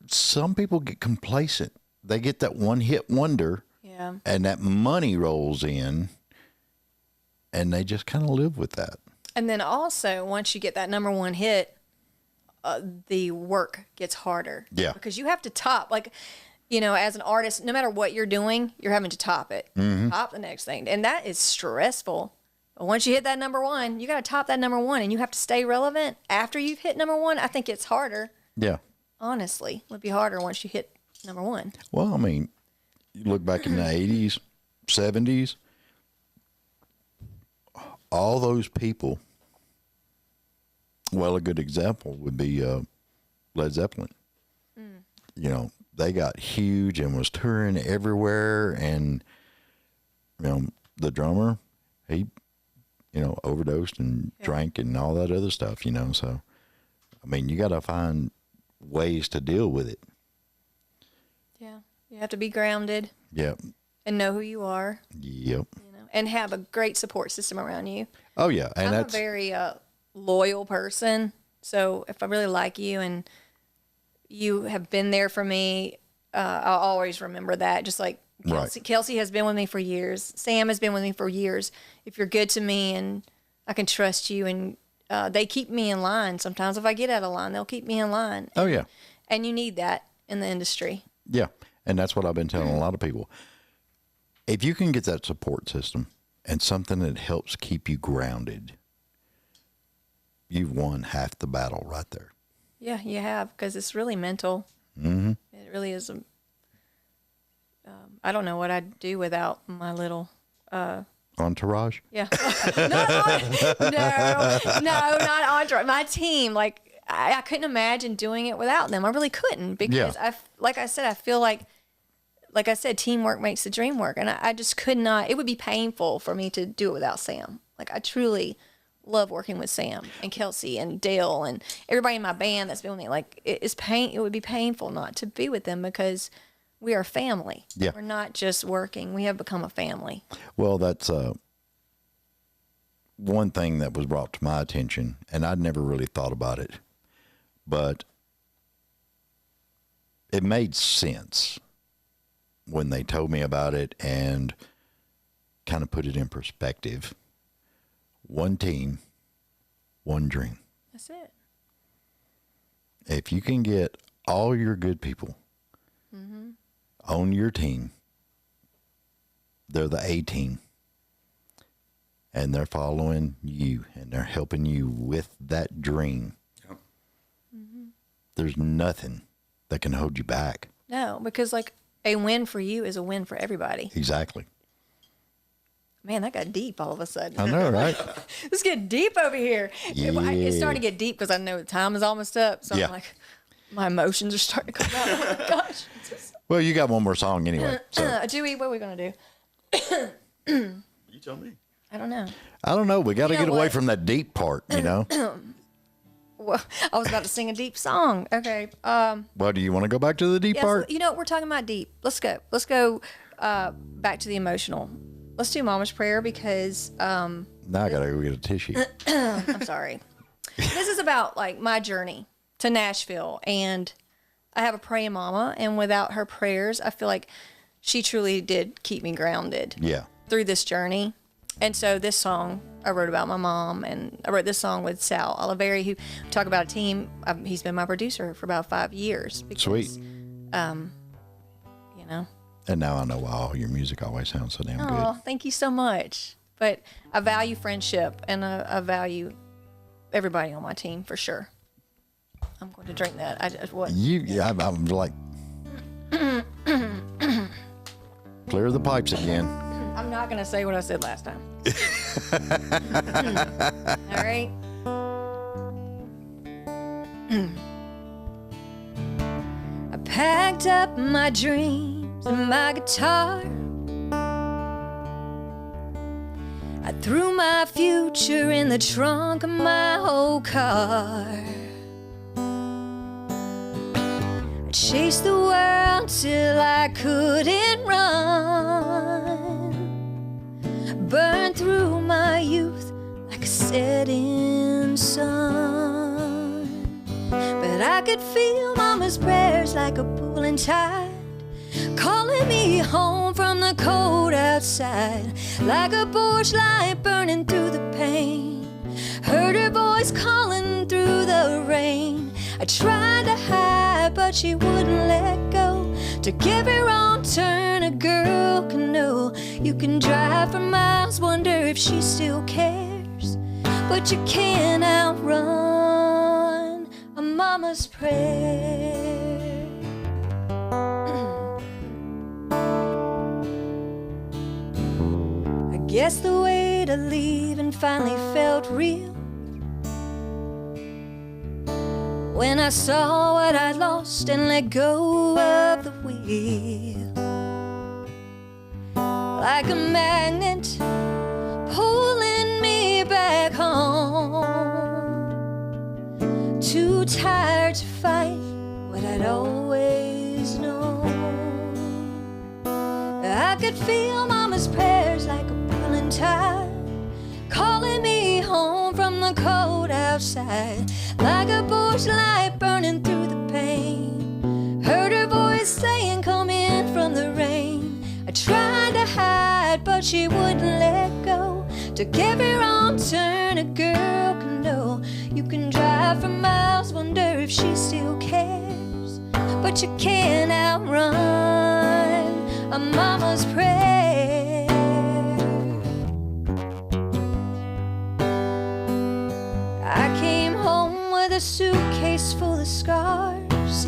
some people get complacent. They get that one hit wonder Yeah. and that money rolls in and they just kind of live with that. And then also, once you get that number one hit, the work gets harder. Yeah. Because you have to top, like, you know, as an artist, no matter what you're doing, you're having to top it. Top the next thing. And that is stressful. But once you hit that number one, you got to top that number one and you have to stay relevant after you've hit number one. I think it's harder. Yeah. Honestly, it would be harder once you hit number one. Well, I mean, you look back in the 80s, 70s, all those people. Well, a good example would be Led Zeppelin. You know, they got huge and was touring everywhere. And, you know, the drummer, he, you know, overdosed and drank and all that other stuff, you know. So, I mean, you got to find ways to deal with it. Yeah. You have to be grounded Yep. and know who you are. Yep. You know, and have a great support system around you. Oh yeah, and I'm that's a very loyal person. So if I really like you and you have been there for me, I'll always remember that. Just like Kelsey, Right. Kelsey has been with me for years. Sam has been with me for years. If you're good to me and I can trust you, and they keep me in line. Sometimes if I get out of line, they'll keep me in line. oh yeah, And you need that in the industry. yeah, and that's what I've been telling a lot of people. If you can get that support system and something that helps keep you grounded, you've won half the battle right there. Yeah, you have, because it's really mental. Mm-hmm. It really is. I don't know what I'd do without my little. Entourage? Yeah. No, not Andre. My team. Like I couldn't imagine doing it without them. I really couldn't, because like I said, I feel like I said, teamwork makes the dream work, and I just could not. It would be painful for me to do it without Sam. Like I truly love working with Sam and Kelsey and Dale and everybody in my band that's been with me. Like it would be painful not to be with them, because we are family. Yeah. We're not just working. We have become a family. Well, that's one thing that was brought to my attention, and I'd never really thought about it, but it made sense when they told me about it and kind of put it in perspective. One team, one dream. That's it. If you can get all your good people on your team, they're the A team, and they're following you and they're helping you with that dream. Yep. There's nothing that can hold you back. No, because like a win for you is a win for everybody. Exactly. Man, that got deep all of a sudden. I know, right? Let's get deep over here. It's starting to get deep because I know the time is almost up. So Yeah. I'm like, my emotions are starting to come out. Oh my gosh. Well, you got one more song anyway. So Dewey, what are we going to do? You tell me. I don't know. I don't know. We got to You know get away what? from that deep part, you know? Well, I was about to sing a deep song. Okay. Well, do you want to go back to the deep Yes, part? you know, we're talking about deep. Let's go. Let's go back to the emotional. Let's do Mama's Prayer, because Now I got to go get a tissue. I'm sorry. This is about like my journey to Nashville, and I have a praying mama, and without her prayers, I feel like she truly did keep me grounded Yeah. through this journey. And so this song I wrote about my mom, and I wrote this song with Sal Oliveri, who talk about a team. He's been my producer for about 5 years. Because, Sweet. You know. And now I know why all your music always sounds so damn Oh, good. thank you so much. But I value friendship, and I value everybody on my team for sure. I'm going to drink that. I'm like, clear the pipes again. I'm not going to say what I said last time. All right. I packed up my dreams and my guitar. I threw my future in the trunk of my old car. I chased the world till I couldn't run. Burned through my youth like a setting sun. But I could feel Mama's prayers like a pulling tide, calling me home from the cold outside, like a porch light burning through the pain. Heard her voice calling through the rain. I tried to hide, but she wouldn't let go. Took every wrong turn a girl can know. You can drive for miles, wonder if she still cares, but you can't outrun a mama's prayer. I guess the way to leaving finally felt real when I saw what I'd lost and let go of the wheel. Like a magnet pulling me back home. Too tired to fight what I'd always known. I could feel Mama's prayers like a pulling pulling tight, calling me home from the cold outside, like a porch light burning through the pain. Heard her voice saying, come in from the rain. I tried to hide, but she wouldn't let go. Took every wrong turn a girl can know. You can drive for miles, wonder if she still cares, but you can't outrun a mama's prayer. I came home with a suitcase full of scars.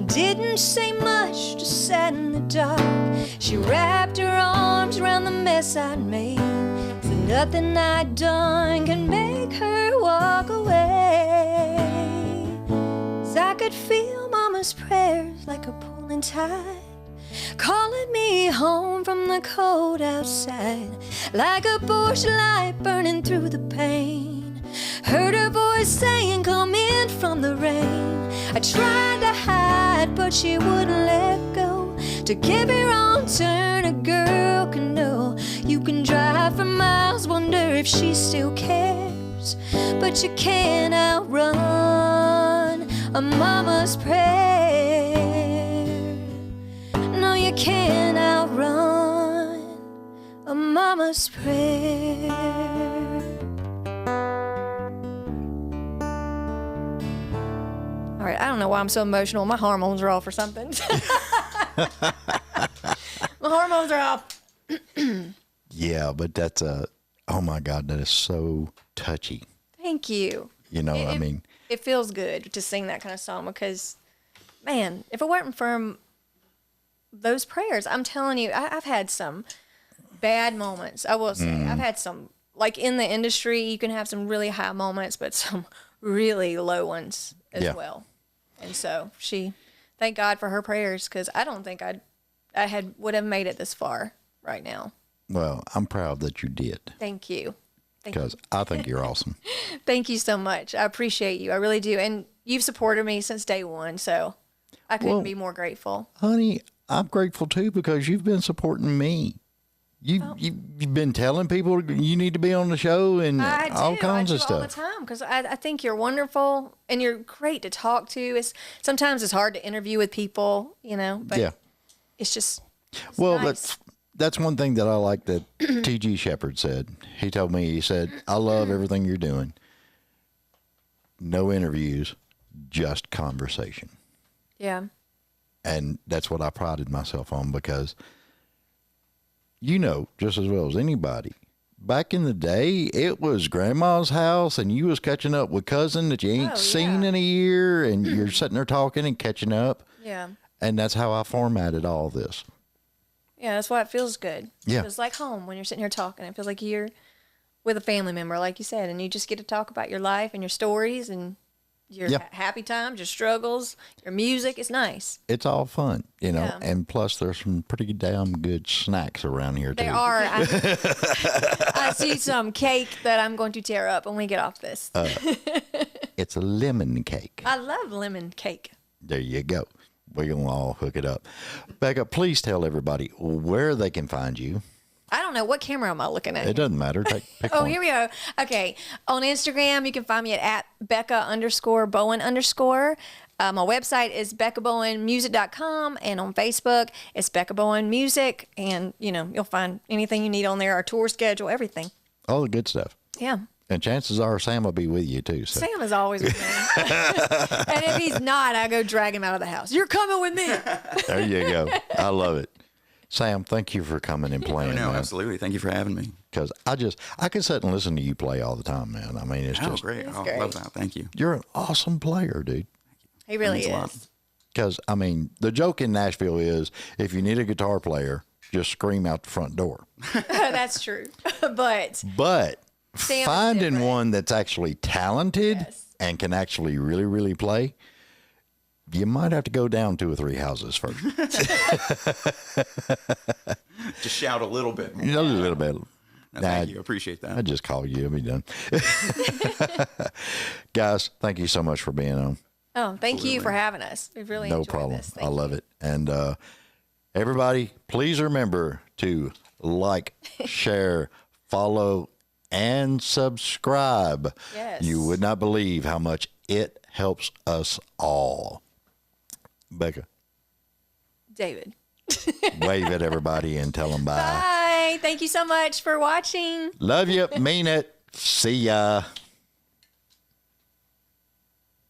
Didn't say much, just sat in the dark. She wrapped her arms around the mess I'd made. Said nothing I'd done can make her walk away. 'Cause I could feel mama's prayers like a pulling tide, calling me home from the cold outside, like a porch light burning through the pain. Heard her voice saying, come in from the rain. I tried to hide, but she wouldn't let go. Took every wrong turn a girl can know. You can drive for miles, wonder if she still cares, but you can't outrun a mama's prayer. No, you can't outrun a mama's prayer. All right, I don't know why I'm so emotional. My hormones are off or something. My hormones are off. Yeah, but that's oh my God, that is so touchy. Thank you. You know, I mean, it feels good to sing that kind of song because, man, if it weren't for those prayers, I'm telling you, I've had some bad moments. I will say, I've had some, like in the industry, you can have some really high moments, but some really low ones as well. And so thank God for her prayers, because I don't think I would have made it this far right now. well, I'm proud that you did, Thank you. because I think you're awesome. Thank you so much. I appreciate you. I really do. And you've supported me since day one, so I couldn't be more grateful. Honey, I'm grateful too, because you've been supporting me. You've been telling people you need to be on the show and all kinds of stuff. All the time, because I think you're wonderful and you're great to talk to. Sometimes it's hard to interview with people, but it's just well, nice. that's one thing that I like that T.G. Shepherd said. He told me, he said, I love everything you're doing. No interviews, just conversation. Yeah. And that's what I prided myself on, because just as well as anybody, back in the day, it was grandma's house and you was catching up with cousin that you ain't seen in a year, and you're sitting there talking and catching up. Yeah. And that's how I formatted all this. Yeah, that's why it feels good. Yeah. It feels like home when you're sitting here talking. It feels like you're with a family member, like you said, and you just get to talk about your life and your stories and your happy times, your struggles, your music. It's nice. It's all fun, and plus there's some pretty damn good snacks around here too. There are. I see some cake that I'm going to tear up when we get off this. It's a lemon cake. I love lemon cake. There you go. We're going to all hook it up. Becca, please tell everybody where they can find you. I don't know. What camera am I looking at? It doesn't matter. Pick Oh, one. here we go. Okay. On Instagram, you can find me at Becca_Bowen_. My website is BeccaBowenMusic.com, and on Facebook, it's Becca Bowen Music, and, you'll find anything you need on there, our tour schedule, everything. All the good stuff. Yeah. And chances are Sam will be with you too. So. Sam is always with me. And if he's not, I go drag him out of the house. You're coming with me. There you go. I love it. Sam, thank you for coming and playing. No, man. absolutely. Thank you for having me. Because I can sit and listen to you play all the time, man. I mean, it's just great. It's I great. love that. Thank you. You're an awesome player, dude. He really Means a lot. is. Because, I mean, the joke in Nashville is if you need a guitar player, just scream out the front door. That's true. But Sam is finding different. one that's actually talented and can actually really, really play, you might have to go down 2 or 3 houses first. Just shout a little bit more. A little bit. No, thank you. I appreciate that. I just call you. I'll be done. Guys, thank you so much for being on. Oh, thank you for having us. We've really No enjoyed problem. this. I love it. And everybody, please remember to like, share, follow, and subscribe. Yes. You would not believe how much it helps us all. Becca, David. wave at everybody and tell them bye. Bye. Thank you so much for watching. Love you. Mean it. See ya.